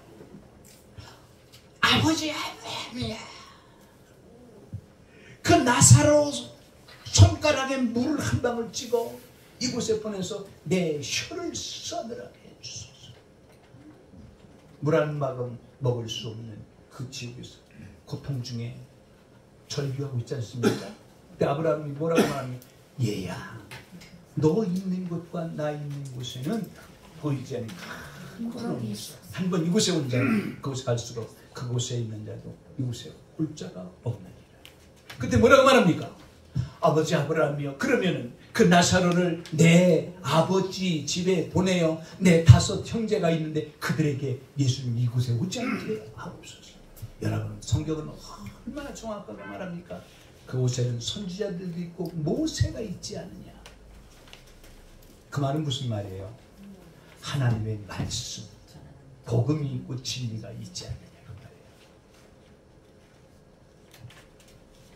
아버지 아브라함이야. 그 나사로 손가락에 물을 한 방울 찍어 이곳에 보내서 내 혀를 서늘하게 해주소서. 물 한 모금 먹을 수 없는 그 지옥에서 고통 중에 절규하고 있지 않습니까? 그때 아브라함이 뭐라고 말합니까? 얘야, 너 있는 곳과 나 있는 곳에는 보이지 않는 큰 구름이 있어. 한 번 이곳에 온 자는 그곳에 갈수록 그곳에 있는 자도 이곳에 올 자가 없느니라. 그때 뭐라고 말합니까? 아버지 아브라함이여, 그러면은 그 나사로를 내 아버지 집에 보내어 내 5 형제가 있는데 그들에게 예수님 이곳에 오지 않게 하옵소서. 여러분, 성경은 얼마나 정확하게 말합니까? 그곳에는 선지자들도 있고 모세가 있지 않느냐. 그 말은 무슨 말이에요? 하나님의 말씀, 복음이 있고 진리가 있지 않느냐 그 말이에요.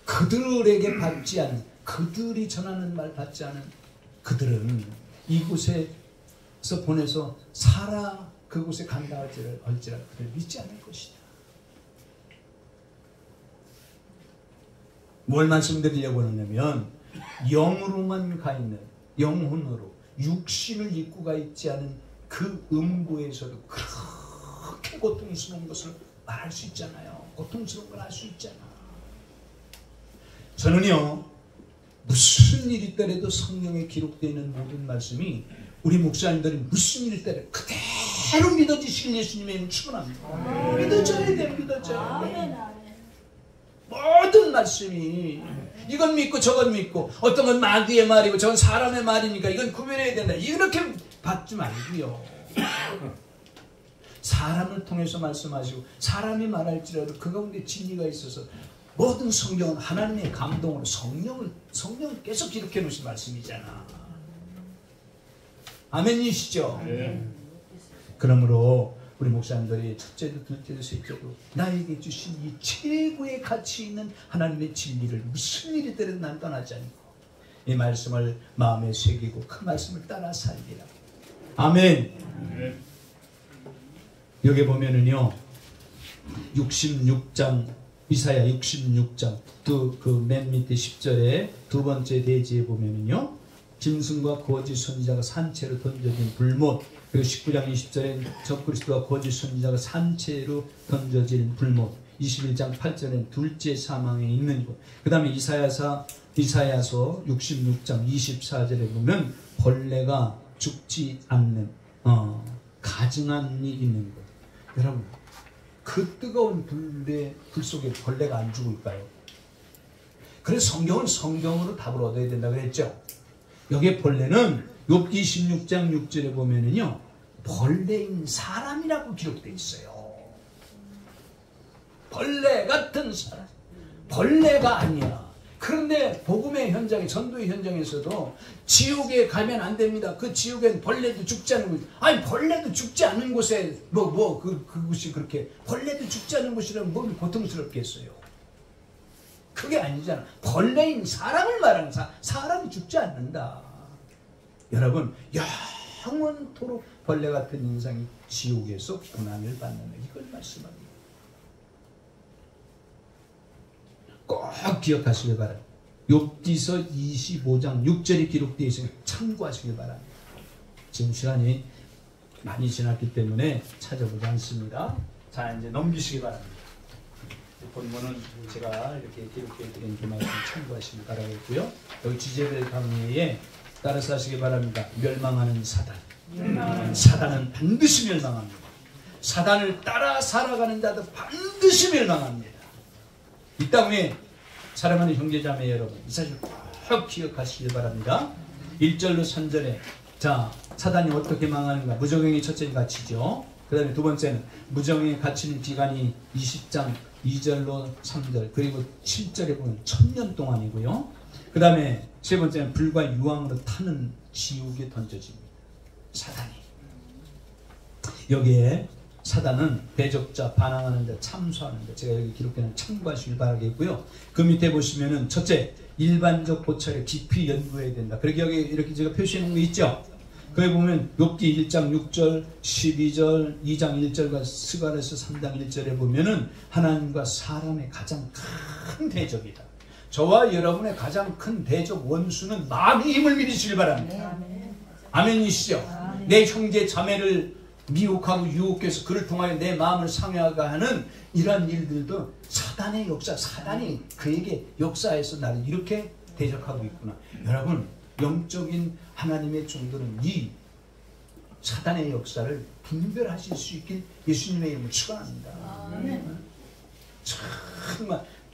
그들에게 받지 않은, 그들이 전하는 말 받지 않은 그들은 이곳에서 보내서 살아 그곳에 간다 할지라도 그들 믿지 않을 것이다. 뭘 말씀드리려고 하냐면 영으로만 가 있는, 영혼으로 육신을 입고 가 있지 않은 그 음부에서도 그렇게 고통스러운 것을 말할 수 있잖아요. 고통스러운 걸 알 수 있잖아. 저는요, 무슨 일이 있더라도 성경에 기록되어 있는 모든 말씀이 우리 목사님들이 무슨 일이 있더라도 그대로 믿어지시길 예수님의 이름으로 축원합니다. 믿어져야 돼요. 믿어져야 돼요. 모든 말씀이 이건 믿고 저건 믿고, 어떤 건 마귀의 말이고 저건 사람의 말이니까 이건 구별해야 된다, 이렇게 받지 말고요. 사람을 통해서 말씀하시고 사람이 말할지라도 그 가운데 진리가 있어서, 모든 성경은 하나님의 감동으로 성령을 계속 기록해 놓으신 말씀이잖아. 아멘이시죠? 네. 그러므로 우리 목사님들이 첫째도 둘째도 셋째도 나에게 주신 이 최고의 가치 있는 하나님의 진리를 무슨 일이 되든 난 떠나지 않고 이 말씀을 마음에 새기고 그 말씀을 따라 살리라. 아멘. 네. 여기 보면은요, 66장 이사야 66장 그 맨 밑에 10절에 두 번째 대지에 보면은요, 짐승과 거짓 선지자가 산채로 던져진 불못, 그리고 19장 20절에 적그리스도와 거짓 선지자가 산채로 던져진 불못, 21장 8절엔 둘째 사망에 있는 것. 그 다음에 이사야서 66장 24절에 보면 벌레가 죽지 않는 가증한 이 있는 것. 여러분, 그 뜨거운 불 속에 벌레가 안 죽을까요? 그래서 성경은 성경으로 답을 얻어야 된다고 그랬죠. 여기에 벌레는 욥기 26장 6절에 보면은요, 벌레인 사람이라고 기록되어 있어요. 벌레 같은 사람, 벌레가 아니야. 그런데 복음의 현장에, 전도의 현장에서도 지옥에 가면 안 됩니다. 그 지옥엔 벌레도 죽지 않는 곳. 아니, 벌레도 죽지 않는 곳에 그곳이 그렇게 벌레도 죽지 않는 곳이라면 뭘 고통스럽겠어요. 그게 아니잖아. 벌레인 사람을 말하는 사람이 죽지 않는다. 여러분, 영원토록 벌레 같은 인상이 지옥에서 고난을 받는다. 이걸 말씀합니다. 꼭 기억하시길 바랍니다. 욥기서 25장 6절이 기록되어 있으니 참고하시길 바랍니다. 지금 시간이 많이 지났기 때문에 찾아보지 않습니다. 자, 이제 넘기시기 바랍니다. 본문은 제가 이렇게 기록해 드린 그 말씀 참고하시길 바라겠고요. 여기 지제별 강의에 따라서 하시기 바랍니다. 멸망하는 사단. 사단은 반드시 멸망합니다. 사단을 따라 살아가는 자도 반드시 멸망합니다. 이 땅에 사랑하는 형제자매 여러분, 이 사실 꼭 기억하시길 바랍니다. 1절로 3절에 자, 사단이 어떻게 망하는가? 무정행이 첫째 가치죠. 그 다음에 두 번째는 무정행에 갇히는 기간이 20장 2절로 3절, 그리고 7절에 보면 1000년 동안이고요. 그 다음에 세 번째는 불과 유황으로 타는 지옥에 던져집니다. 사단이. 여기에 사단은 대적자, 반항하는 자, 참소하는 자, 제가 여기 기록되는 참고하시길 바라겠고요. 그 밑에 보시면은 첫째, 일반적 고찰에 깊이 연구해야 된다. 그렇게 여기 이렇게 제가 표시해 놓은 거 있죠. 거기 보면 욥기 1장 6절, 12절, 2장 1절과 스가랴서 3장 1절에 보면은 하나님과 사람의 가장 큰 대적이다. 저와 여러분의 가장 큰 대적 원수는 마귀 힘을 믿으시길 바랍니다. 아멘이시죠? 내 형제 자매를 미혹하고 유혹해서 그를 통하여 내 마음을 상해하게 하는 이러한 일들도 사단의 역사, 사단이 그에게 역사해서 나를 이렇게 대적하고 있구나. 여러분, 영적인 하나님의 종들은 이 사단의 역사를 분별하실 수 있길 예수님의 이름으로 축원합니다.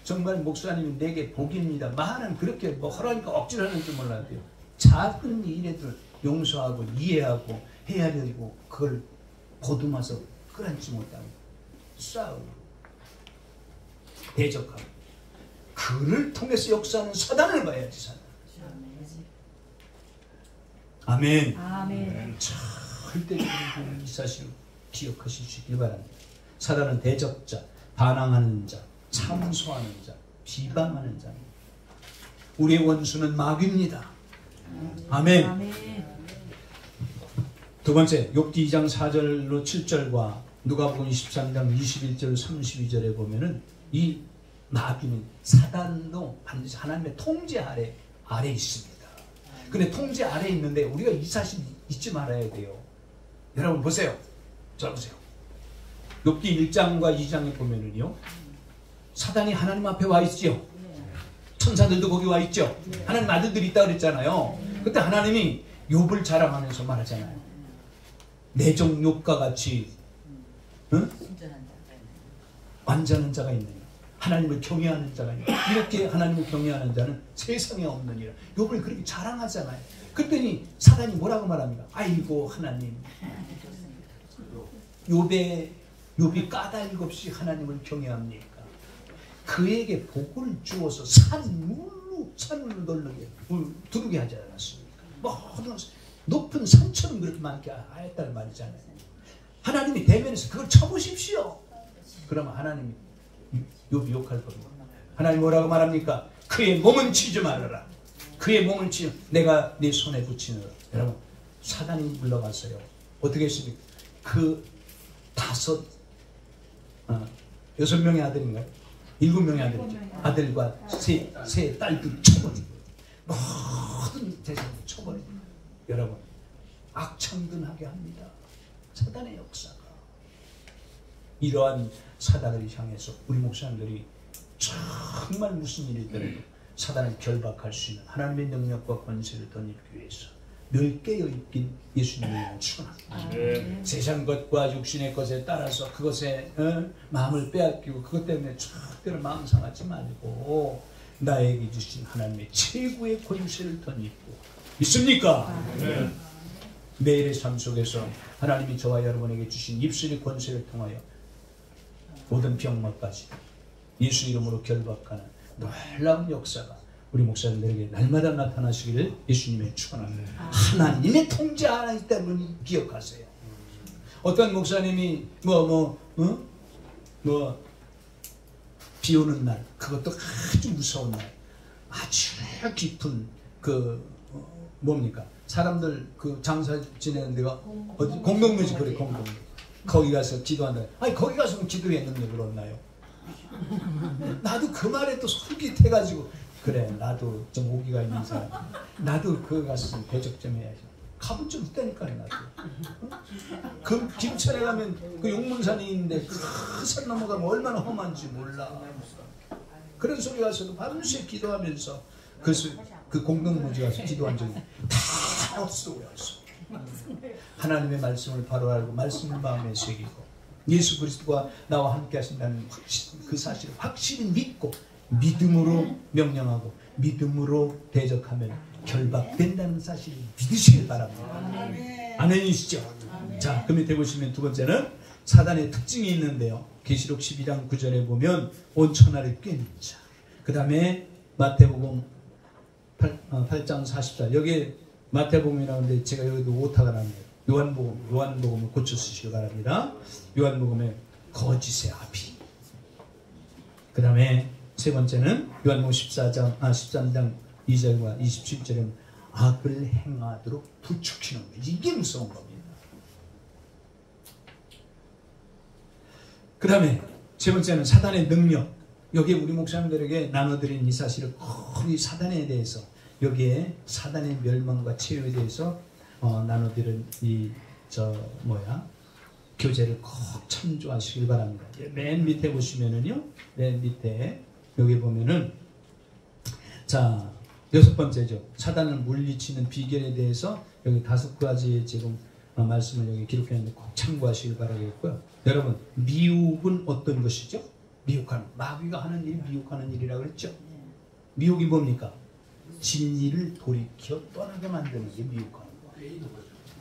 정말 목사님이 내게 복입니다. 말은 그렇게 허라니까 억지로 하는 줄 몰라도요. 작은 일에도 용서하고 이해하고 헤아리고 그걸 보듬어서 끌어안지 못하고 싸우고 대적하고 그를 통해서 역사하는 사단을 봐야지. 사단. 아멘. 아멘. 절대적인 이 사실을 기억하실 수 있길 바랍니다. 사단은 대적자, 반항하는 자, 참소하는 자, 비방하는 자입니다. 우리의 원수는 마귀입니다. 아멘. 아멘. 두 번째, 욥기 2장 4절로 7절과 누가복음 23장 21절 32절에 보면은 이 마귀는 사단도 반드시 하나님의 통제 아래 있습니다. 근데 통제 아래 있는데 우리가 이 사실 잊지 말아야 돼요. 여러분 보세요. 자 보세요. 욥기 1장과 2장에 보면은요, 사단이 하나님 앞에 와 있죠. 천사들도 거기 와 있죠. 하나님 아들들이 있다 그랬잖아요. 그때 하나님이 욥을 자랑하면서 말하잖아요. 내종 욥과 같이 응? 완전한 자가 있느냐, 하나님을 경외하는 자가 있느냐, 이렇게 하나님을 경외하는 자는 세상에 없느니라. 욥을 그렇게 자랑하잖아요. 그랬더니 사단이 뭐라고 말합니까? 아이고 하나님, 욥이 까닭 없이 하나님을 경외합니까? 그에게 복을 주어서 산울로 널르게 두르게 하지 않았습니까? 모든 높은 산처럼 그렇게 많게 하였다는 말이잖아요. 하나님이 대면에서 그걸 쳐보십시오. 그러면 하나님이 욥이 욕할 겁니다. 하나님 뭐라고 말합니까? 그의 몸은 치지 말아라. 그의 몸을 치지 내가 네 손에 붙이느라. 여러분, 사단이 물러갔어요. 어떻게 했습니까? 그 6명의 아들인가요? 7명의 아들과 세 딸도 쳐버리고 모든 재산도 쳐버리고 여러분 악천근하게 합니다. 사단의 역사가. 이러한 사단을 향해서 우리 목사님들이 정말 무슨 일이 있더라도 사단을 결박할 수 있는 하나님의 능력과 권세를 덧입기 위해서 늘 깨어있긴 예수님을 축원합니다. 세상 것과 육신의 것에 따라서 그것에 마음을 빼앗기고 그것 때문에 절대로 마음 상하지 말고 나에게 주신 하나님의 최고의 권세를 덧입고 믿습니까? 매일의 삶 속에서 하나님이 저와 여러분에게 주신 입술의 권세를 통하여 모든 병마까지 예수 이름으로 결박하는 놀라운 역사가 우리 목사님들에게 날마다 나타나시기를 예수님의 축원합니다. 하나님의 통제 하나이기 때문에 기억하세요. 어떤 목사님이 비 오는 날, 그것도 아주 무서운 날, 아주 깊은 뭡니까? 사람들 장사 지내는 데가 어디 공동묘지 그래 공동묘지. 거기 가서 기도한다. 아니 거기 가서 기도했는데 그렇나요? 나도 그 말에 또 솔깃해가지고 그래 나도 좀 오기가 있는 사람 나도 그거 가서 대적 좀 해야지. 가본 적 있다니까요 나도. 그 김천에 가면 그 용문산이 있는데 그 산 넘어가면 얼마나 험한지 몰라. 그런 소리 가서도 밤새 기도하면서 그 공동묘지 가서 기도한 적이 다 없어. 하나님의 말씀을 바로 알고 말씀을 마음에 새기고 예수 그리스도가 나와 함께 하신다는 그 사실을 확실히 믿고 믿음으로 명령하고 믿음으로 대적하면 결박된다는 사실을 믿으시길 바랍니다. 아멘이시죠? 자, 그 밑에 보시면 두 번째는 사단의 특징이 있는데요. 계시록 12장 9절에 보면 온 천하를 꿰는 자. 그 다음에 마태복음 8장 44 여기에 마태복음이라는데 제가 여기도 오타가 납니다. 요한복음을 고쳐 쓰시기 바랍니다. 요한복음의 거짓의 아비. 그 다음에 세 번째는 요한복음 13장 2절과 27절에 악을 행하도록 부추기는 거예요. 이게 무서운 겁니다. 그 다음에 세 번째는 사단의 능력. 여기에 우리 목사님들에게 나눠드린 이 사실을 거의 사단에 대해서 여기에 사단의 멸망과 최후에 대해서 나눠드린 교재를 꼭 참조하시길 바랍니다. 맨 밑에 보시면은요, 맨 밑에 여기 보면은 자 6번째죠. 사단을 물리치는 비결에 대해서 여기 5가지의 지금 말씀을 여기 기록했는데 꼭 참고하시길 바라겠고요. 여러분 미혹은 어떤 것이죠? 미혹하는 마귀가 하는 일 미혹하는 일이라고 그랬죠. 미혹이 뭡니까? 진리를 돌이켜 떠나게 만드는 게 미혹하는 거예요.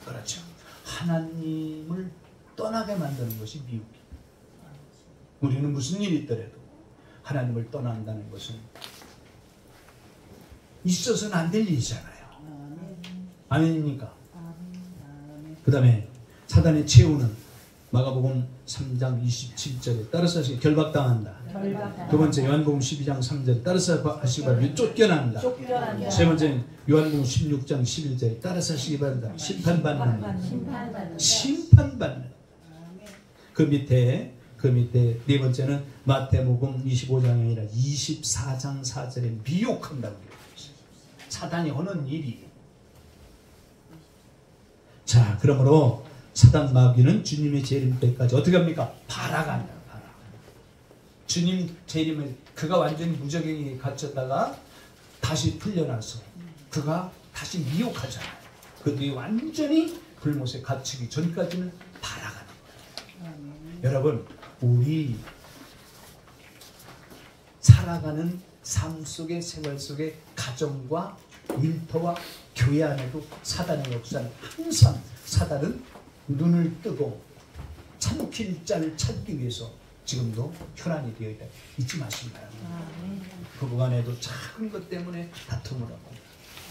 그렇죠. 하나님을 떠나게 만드는 것이 미혹이에요. 우리는 무슨 일이 있더라도 하나님을 떠난다는 것은 있어서는 안 될 일이잖아요. 아멘입니까? 그 다음에 사단의 최후는 마가복음 3장 27절에 따라서 결박당한다. 두 번째 요한복음 12장 3절에 따라서 하시기 바랍니다. 쫓겨난다. 세 번째는 요한복음 16장 11절에 따라서 하시기 바랍니다. 심판받는. 그 밑에 네 번째는 마태복음 25장이 아니라 24장 4절에 미혹한다고 그래요. 사단이 하는 일이. 자, 그러므로 사단 마귀는 주님의 재림 때까지 어떻게 합니까? 발아간다. 주님 재림을 그가 완전히 무적행에 갇혔다가 다시 풀려나서 그가 다시 미혹하잖아요. 그 뒤에 완전히 불못에 갇히기 전까지는 발아가는 거예요. 여러분 우리 살아가는 삶 속의 생활 속의 가정과 일터와 교회 안에도 사단의 역사는 항상 사단은 눈을 뜨고 참길 자를 찾기 위해서 지금도 혈안이 되어 있다. 잊지 마시기 바랍니다. 부부 간에도 작은 것 때문에 다툼을 하고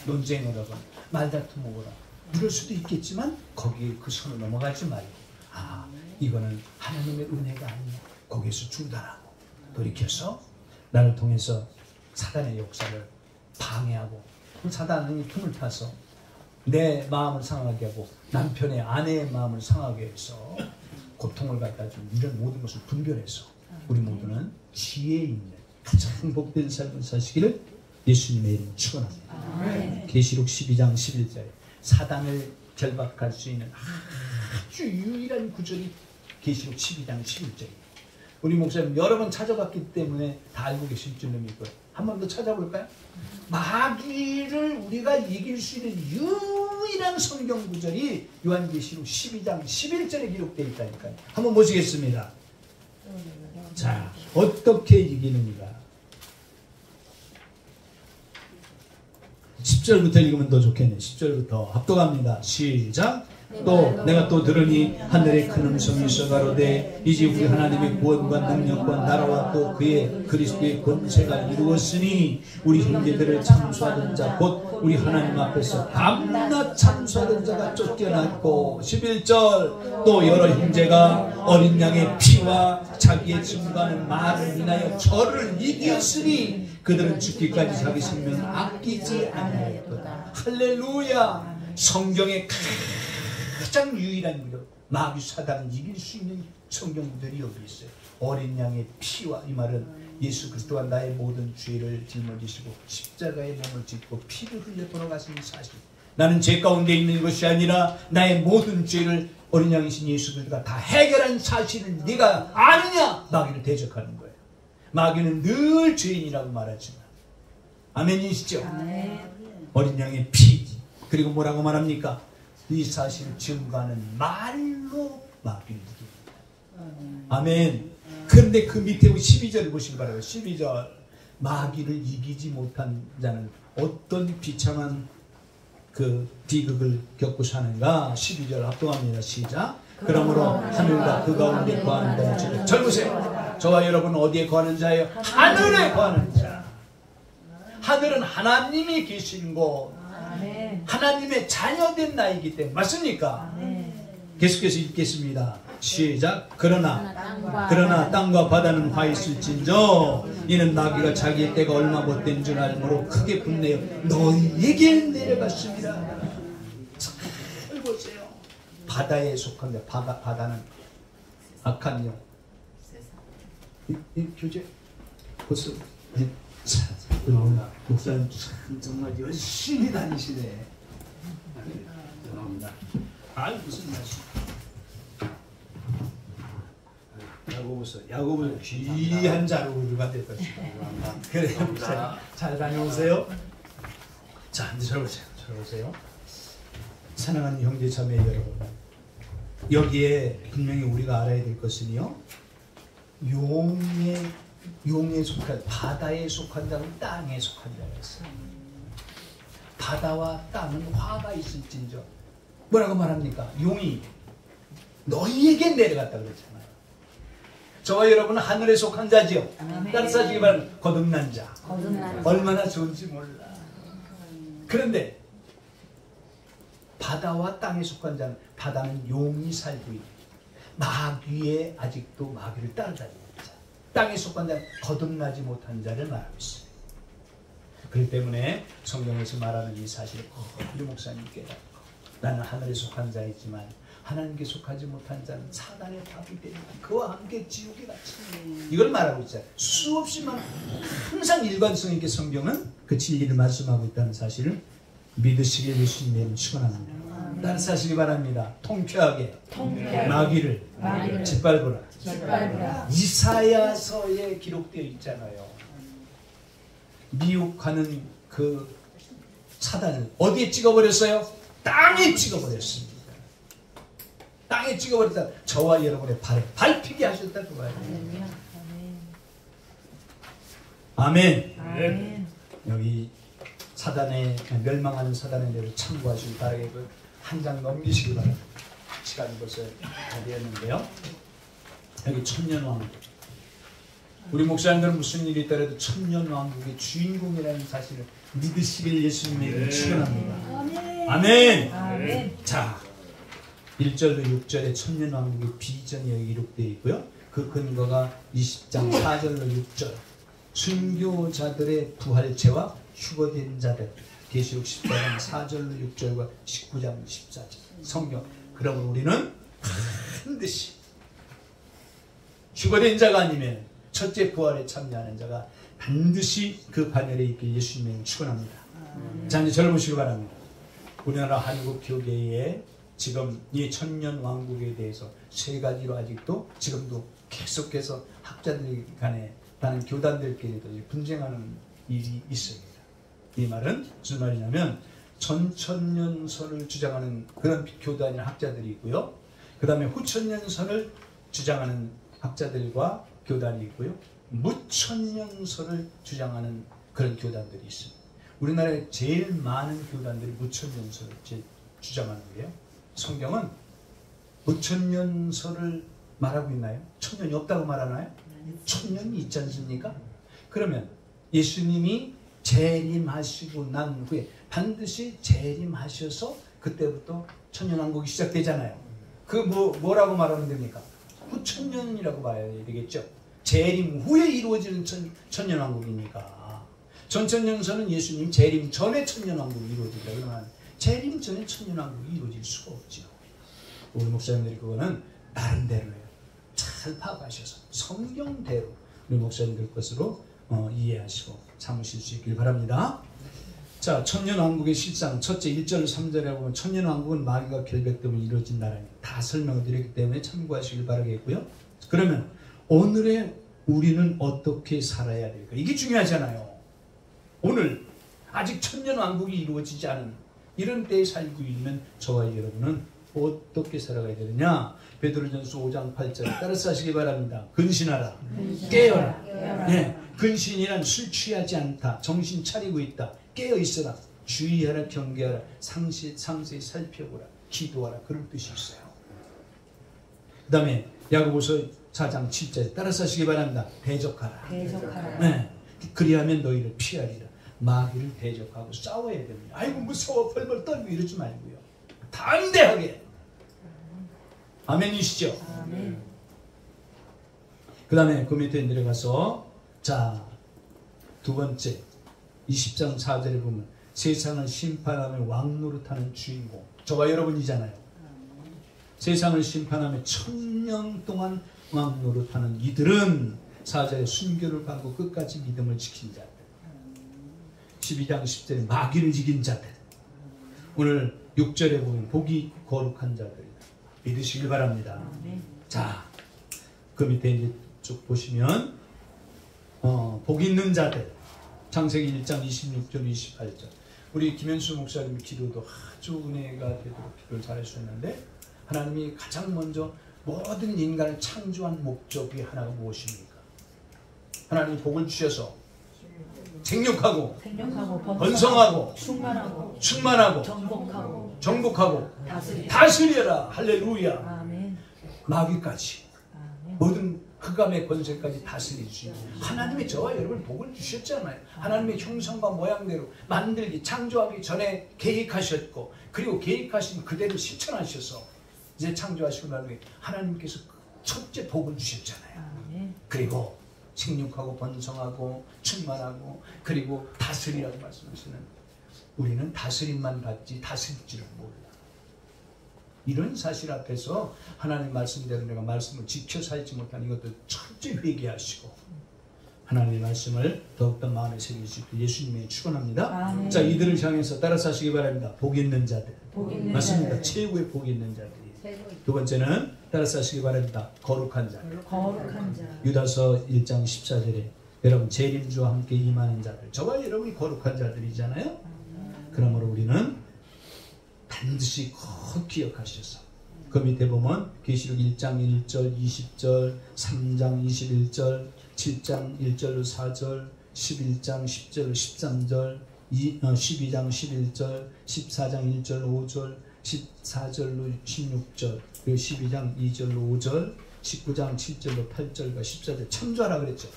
논쟁을 하고 말다툼을 하고 이럴 수도 있겠지만 거기에 그 선을 넘어가지 말고 이거는 하나님의 은혜가 아니야. 거기에서 중단하고 돌이켜서 나를 통해서 사단의 역사를 방해하고 사단이 틈을 타서 내 마음을 상하게 하고 남편의 아내의 마음을 상하게 해서 고통을 갖다 주는 이런 모든 것을 분별해서 우리 모두는 지혜 있는 가장 복된 삶을 사시기를 예수님의 이름 축원합니다. 계시록 12장 11절에 사단을 결박할 수 있는 아주 유일한 구절이 계시록 12장 11절입니다. 우리 목사님 여러 번 찾아봤기 때문에 다 알고 계실 줄로 믿고요. 한 번 더 찾아볼까요? 마귀를 우리가 이길 수 있는 유일한 성경 구절이 요한계시록 12장 11절에 기록되어 있다니까요. 한번 보시겠습니다. 자, 어떻게 이기는가? 10절부터 읽으면 더 좋겠네. 10절부터 합독합니다. 시작. 또 내가 또 들으니 하늘에 큰 음성이 있어 가로되 이제 우리 하나님의 구원과 능력과 나라와 또 그의 그리스도의 권세가 이루었으니 우리 형제들을 참수하던 자 곧 우리 하나님 앞에서 밤낮 참수하던 자가 쫓겨났고 11절 또 여러 형제가 어린 양의 피와 자기의 증거하는 말을 인하여 저를 이겼으니 그들은 죽기까지 자기 생명을 아끼지 않았도다. 할렐루야. 성경의 가장 유일한 구절, 마귀 사단을 이길 수 있는 성경들이 여기 있어요. 어린 양의 피와, 이 말은 예수 그리스도가 나의 모든 죄를 짊어지시고 십자가에 몸을 찢고 피를 흘려 돌아가신 사실. 나는 죄 가운데 있는 것이 아니라 나의 모든 죄를 어린 양이신 예수 그리스도가 다 해결한 사실을 네가 아느냐? 마귀를 대적하는 거예요. 마귀는 늘 죄인이라고 말하지만, 아멘이시죠? 아멘. 어린 양의 피, 그리고 뭐라고 말합니까? 이 사실을 증거하는 말로 마귀를 이깁니다. 아멘. 그런데 그 밑에 12절을 보시기 바라요. 12절. 마귀를 이기지 못한 자는 어떤 비참한 그 비극을 겪고 사는가? 12절 합동합니다. 시작. 그러므로 하늘과 그 가운데 거하는 자를 젊으세요. 저와 여러분은 어디에 거하는 자예요? 하늘에 거하는 자. 하늘은 하나님이 계신 곳, 하나님의 자녀된 나이기 때문에. 맞습니까? 계속해서 읽겠습니다. 시작. 그러나 땅과 바다는 화 있을진저 이는 마귀가 자기의 때가 얼마 못된 줄 알므로 크게 분내어 너희에게 내려갔습니다. 잘 보세요. 바다에 속한데, 바다는 악한 영. 이 교재 벌써 목사님 정말 열심히 다니시네. 죄송합니다. 무슨 말씀? 야고보서 귀한 자료가 됐다. 그래, 잘 다녀오세요. 자, 이제 저러세요. 사랑하는 형제 자매 여러분, 여기에 분명히 우리가 알아야 될 것은요, 용에 속한, 바다에 속한 자는 땅에 속한 자가 있어요. 바다와 땅은 화가 있을진저. 뭐라고 말합니까? 용이 너희에게 내려갔다 그랬잖아요. 저와 여러분은 하늘에 속한 자지요. 따뜻하시기 바랍니다. 거듭난 자. 얼마나 좋은지 몰라. 그런데 바다와 땅에 속한 자는, 바다는 용이 살고 있고 마귀에 아직도 마귀를 따라다니는 자. 땅에 속한 자는 거듭나지 못한 자를 말하고 있어요. 그렇기 때문에 성경에서 말하는 이 사실을 우리 목사님 깨닫고, 나는 하늘에 속한 자이지만 하나님께 속하지 못한 자는 사단의 답이 되리라. 그와 함께 지옥에 갇히니. 이걸 말하고 있잖아요. 수없이만 항상 일관성 있게 성경은 그 진리를 말씀하고 있다는 사실을 믿으시길 예수님의 축원합니다. 따르사시기 바랍니다. 통쾌하게 마귀를 짓밟으라. 이사야서에 기록되어 있잖아요. 미혹하는 그 사단을 어디에 찍어버렸어요? 땅에 찍어버렸습니다. 땅에 찍어버렸다. 저와 여러분의 발에 밟히게 하셨다 그 말이에요. 아멘. 여기 사단의, 멸망하는 사단의 대로 참고하시기 바라겠고, 한 장 넘기시기 바랍니다. 시간이 벌써 다 되었는데요. 여기 천년왕국. 우리 목사님들은 무슨 일이 있더라도 천년왕국의 주인공이라는 사실을 믿으시길 예수님의 이름으로 축원합니다. 아멘. 자, 1절로 6절에 천년왕국의 비전이 여기 기록되어 있고요. 그 근거가 20장 4절로 6절. 순교자들의 부활체와 휴거된 자들. 계시록 14장 4절로 6절과 19장 14절. 성경. 그러면 우리는 반드시 휴거된 자가 아니면 첫째 부활에 참여하는 자가 반드시 그 반열에 있길 예수님의 축원합니다. 자, 이제 저를 보시기 바랍니다. 우리나라 한국 교계에 지금 이 천년 왕국에 대해서 세 가지로 아직도 지금도 계속해서 학자들 간에 다른 교단들끼리도 분쟁하는 일이 있습니다. 이 말은 무슨 말이냐면 전천년설을 주장하는 그런 교단이나 학자들이 있고요. 그 다음에 후천년설을 주장하는 학자들과 교단이 있고요. 무천년설을 주장하는 그런 교단들이 있습니다. 우리나라에 제일 많은 교단들이 무천년설을 주장하는 거예요. 성경은 무천년설을 말하고 있나요? 천년이 없다고 말하나요? 천년이 있지 않습니까? 그러면 예수님이 재림하시고 난 후에 반드시 재림하셔서 그때부터 천년왕국이 시작되잖아요. 그 뭐라고 말하면 됩니까? 후천년이라고 봐야 되겠죠. 재림 후에 이루어지는 천년왕국이니까. 전천년서는 예수님 재림 전에 천년왕국이 이루어진다. 그러면 재림 전에 천년왕국이 이루어질 수가 없죠. 우리 목사님들이 그거는 나름대로예요. 잘 파악하셔서 성경대로 우리 목사님들 것으로 이해하시고 참으실 수 있길 바랍니다. 자, 천년왕국의 실상 첫째 1절 3절에 보면 천년왕국은 마귀가 결백 때문에 이루어진 나라입니다. 다 설명을 드렸기 때문에 참고하시길 바라겠고요. 그러면 오늘의 우리는 어떻게 살아야 될까? 이게 중요하잖아요. 오늘 아직 천년왕국이 이루어지지 않은 이런 때에 살고 있는 저와 여러분은 어떻게 살아가야 되느냐? 베드로전서 5장 8절 따라서 하시기 바랍니다. 근신하라, 깨어라. 네, 근신이란 술 취하지 않다, 정신 차리고 있다, 깨어 있어라, 주의하라, 경계하라, 상세히 살펴보라, 기도하라, 그런 뜻이 있어요. 그 다음에 야고보서 4장 7절 따라서 하시기 바랍니다. 대적하라. 네, 그리하면 너희를 피하리라. 마귀를 대적하고 싸워야 됩니다. 아이고 무서워 벌벌 떨고 이러지 말고요. 담대하게. 아멘이시죠? 아멘. 그 다음에 그 밑에 내려가서 자, 두 번째 20장 4절에 보면 세상을 심판하며 왕노릇하는 주인공 저와 여러분이잖아요. 세상을 심판하며 1000년 동안 왕노릇하는 이들은 4절에 순교를 받고 끝까지 믿음을 지킨 자들, 12장 10절에 마귀를 이긴 자들, 오늘 6절에 보면 복이 거룩한 자들이다. 믿으시길 바랍니다. 자, 그 밑에 이제 쭉 보시면 복 있는 자들, 창세기 1장 26절 28절. 우리 김현수 목사님 기도도 아주 은혜가 되도록 기도를 잘하셨는데 하나님이 가장 먼저 모든 인간을 창조한 목적이 하나가 무엇입니까? 하나님이 복을 주셔서 생육하고 번성하고 충만하고 정복하고 다스려라. 할렐루야. 아멘. 마귀까지 아멘. 모든 흑암의 권세까지 다스릴 수 있는 하나님이 저와 여러분 복을 주셨잖아요. 하나님의 형상과 모양대로 만들기 창조하기 전에 계획하셨고 그리고 계획하신 그대로 실천하셔서 이제 창조하시고 난 후에 하나님께서 첫째 복을 주셨잖아요. 아멘. 그리고 생육하고 번성하고 충만하고 그리고 다스리라고 말씀하시는 우리는 다스림만 받지 다스릴 줄은 몰라. 이런 사실 앞에서 하나님 말씀대로 내가 말씀을 지켜 살지 못한 이것도 철저히 회개하시고 하나님의 말씀을 더욱더 마음에 새길 수 있게 예수님의 축원합니다. 아멘. 자, 이들을 향해서 따라서 하시기 바랍니다. 복 있는 자들. 맞습니다. 최고의 복 있는 자들이. 두 번째는 따라서 하시기 바랍니다. 거룩한 자. 유다서 1장 14절에 여러분 재림주와 함께 임하는 자들. 저와 여러분이 거룩한 자들이잖아요. 그러므로 우리는 반드시 꼭 기억하셔서 그 밑에 보면 계시록 1장 1절 20절 3장 21절 7장 1절로 4절 11장 10절로 13절 12장 11절 14장 1절로 5절 14절로 16절 그리고 12장 2절로 5절 19장 7절로 8절과 14절 참조하라 그랬죠.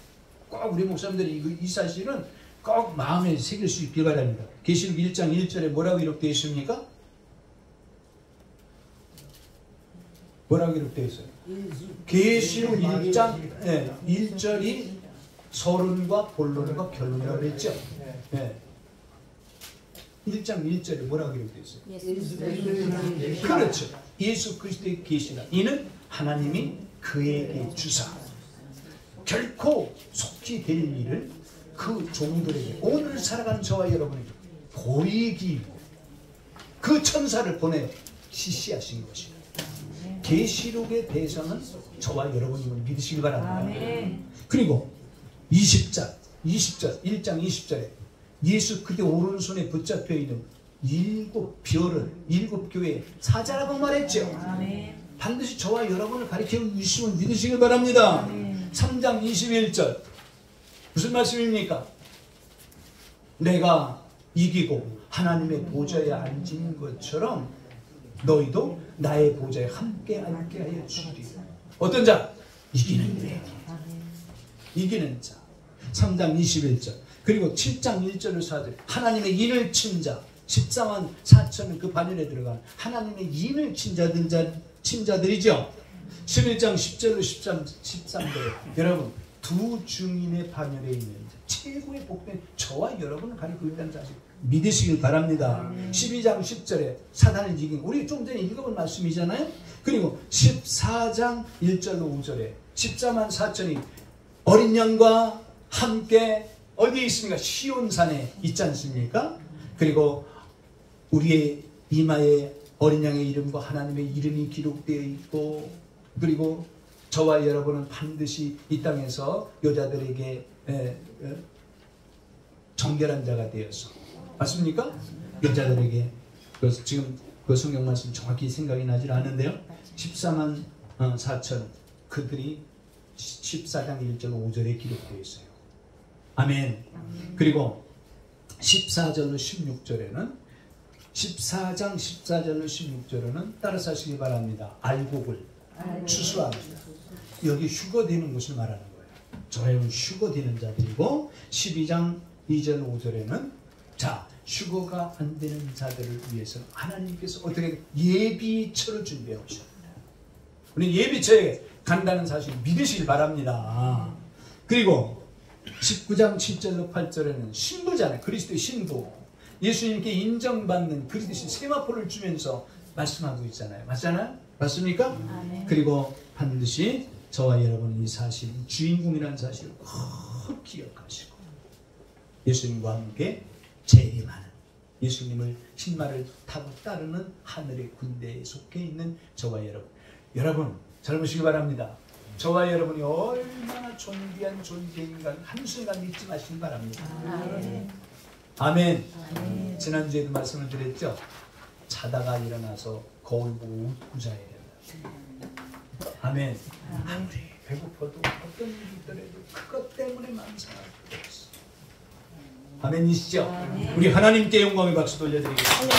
꼭 우리 목사님들이 이 사실은 꼭 마음에 새길 수 있길 바랍니다. 계시록 1장 1절에 뭐라고 기록되어 있습니까? 뭐라고 기록되어 있어요? 계시록 1장 1절이 서론과 본론과 결론이라고 했죠. 1장 1절에 뭐라고 기록되어 있어요? 그렇죠. 예수 그리스도의 계시라. 이는 하나님이 그에게 주사 결코 속히 될 일을 그 종들에게, 오늘 살아가는 저와 여러분에게 보이기 그 천사를 보내 시시하신 것입니다. 계시록의 대상은 저와 여러분임을 믿으시기 바랍니다. 그리고 1장 20절에 예수 그대 오른손에 붙잡혀 있는 7별을 7교회의 사자라고 말했죠. 반드시 저와 여러분을 가리켜 주심을 믿으시길 바랍니다. 3장 21절 무슨 말씀입니까? 내가 이기고 하나님의 보좌에 앉은 것처럼 너희도 나의 보좌에 함께 앉게 하여 주리라. 어떤 자? 이기는 자에게. 이기는 자. 3장 21절 그리고 7장 1절을 4절 하나님의 인을 친 자 14만 4천은 그 반열에 들어간 하나님의 인을 친 자들이죠. 11장 10절로 13절에 여러분 두 증인의 반열에 있는 최고의 복된 저와 여러분을 가리고 있다는 사실 믿으시길 바랍니다. 12장 10절에 사단을 이긴 우리 좀 전에 읽어본 말씀이잖아요. 그리고 14장 1절로 5절에 14만 4천이 어린 양과 함께 어디에 있습니까? 시온산에 있지 않습니까? 그리고 우리의 이마에 어린 양의 이름과 하나님의 이름이 기록되어 있고 그리고 저와 여러분은 반드시 이 땅에서 여자들에게 정결한 자가 되어서 맞습니까? 여자들에게 지금 그 성경 말씀 정확히 생각이 나질 않은데요. 14만 4천 그들이 14장 1절 5절에 기록되어 있어요. 아멘. 그리고 14절로 16절에는 14장 14절로 16절에는 따라서 하시기 바랍니다. 알곡을 추수합니다. 여기 휴거되는 것을 말하는 거예요. 저희는 휴거되는 자들이고 12장 2절 5절에는 자 휴거가 안 되는 자들을 위해서 하나님께서 어떻게 예비처를 준비해 오셨습니다. 우리 예비처에 간다는 사실 믿으시길 바랍니다. 그리고 19장 7절로 8절에는 신부잖아요. 그리스도의 신부. 예수님께 인정받는 그리스도의 세마포를 주면서 말씀하고 있잖아요. 맞잖아요? 맞습니까? 아멘. 그리고 반드시 저와 여러분은 이 사실, 주인공이라는 사실을 꼭 기억하시고 예수님과 함께 재림하는 예수님을 신발을 타고 따르는 하늘의 군대에 속해 있는 저와 여러분 잘 보시기 바랍니다. 저와 여러분이 얼마나 존귀한 존재인가 한순간 잊지 마시기 바랍니다. 아멘. 아멘. 아멘. 지난주에도 말씀을 드렸죠. 자다가 일어나서 거울 보고 웃고 자야 된다. 아멘. 아무리 배고파도 어떤 일이 있더라도 그것 때문에 망상할 필요 없어. 아멘이시죠? 아멘. 우리 하나님께 영광의 박수 돌려드리겠습니다.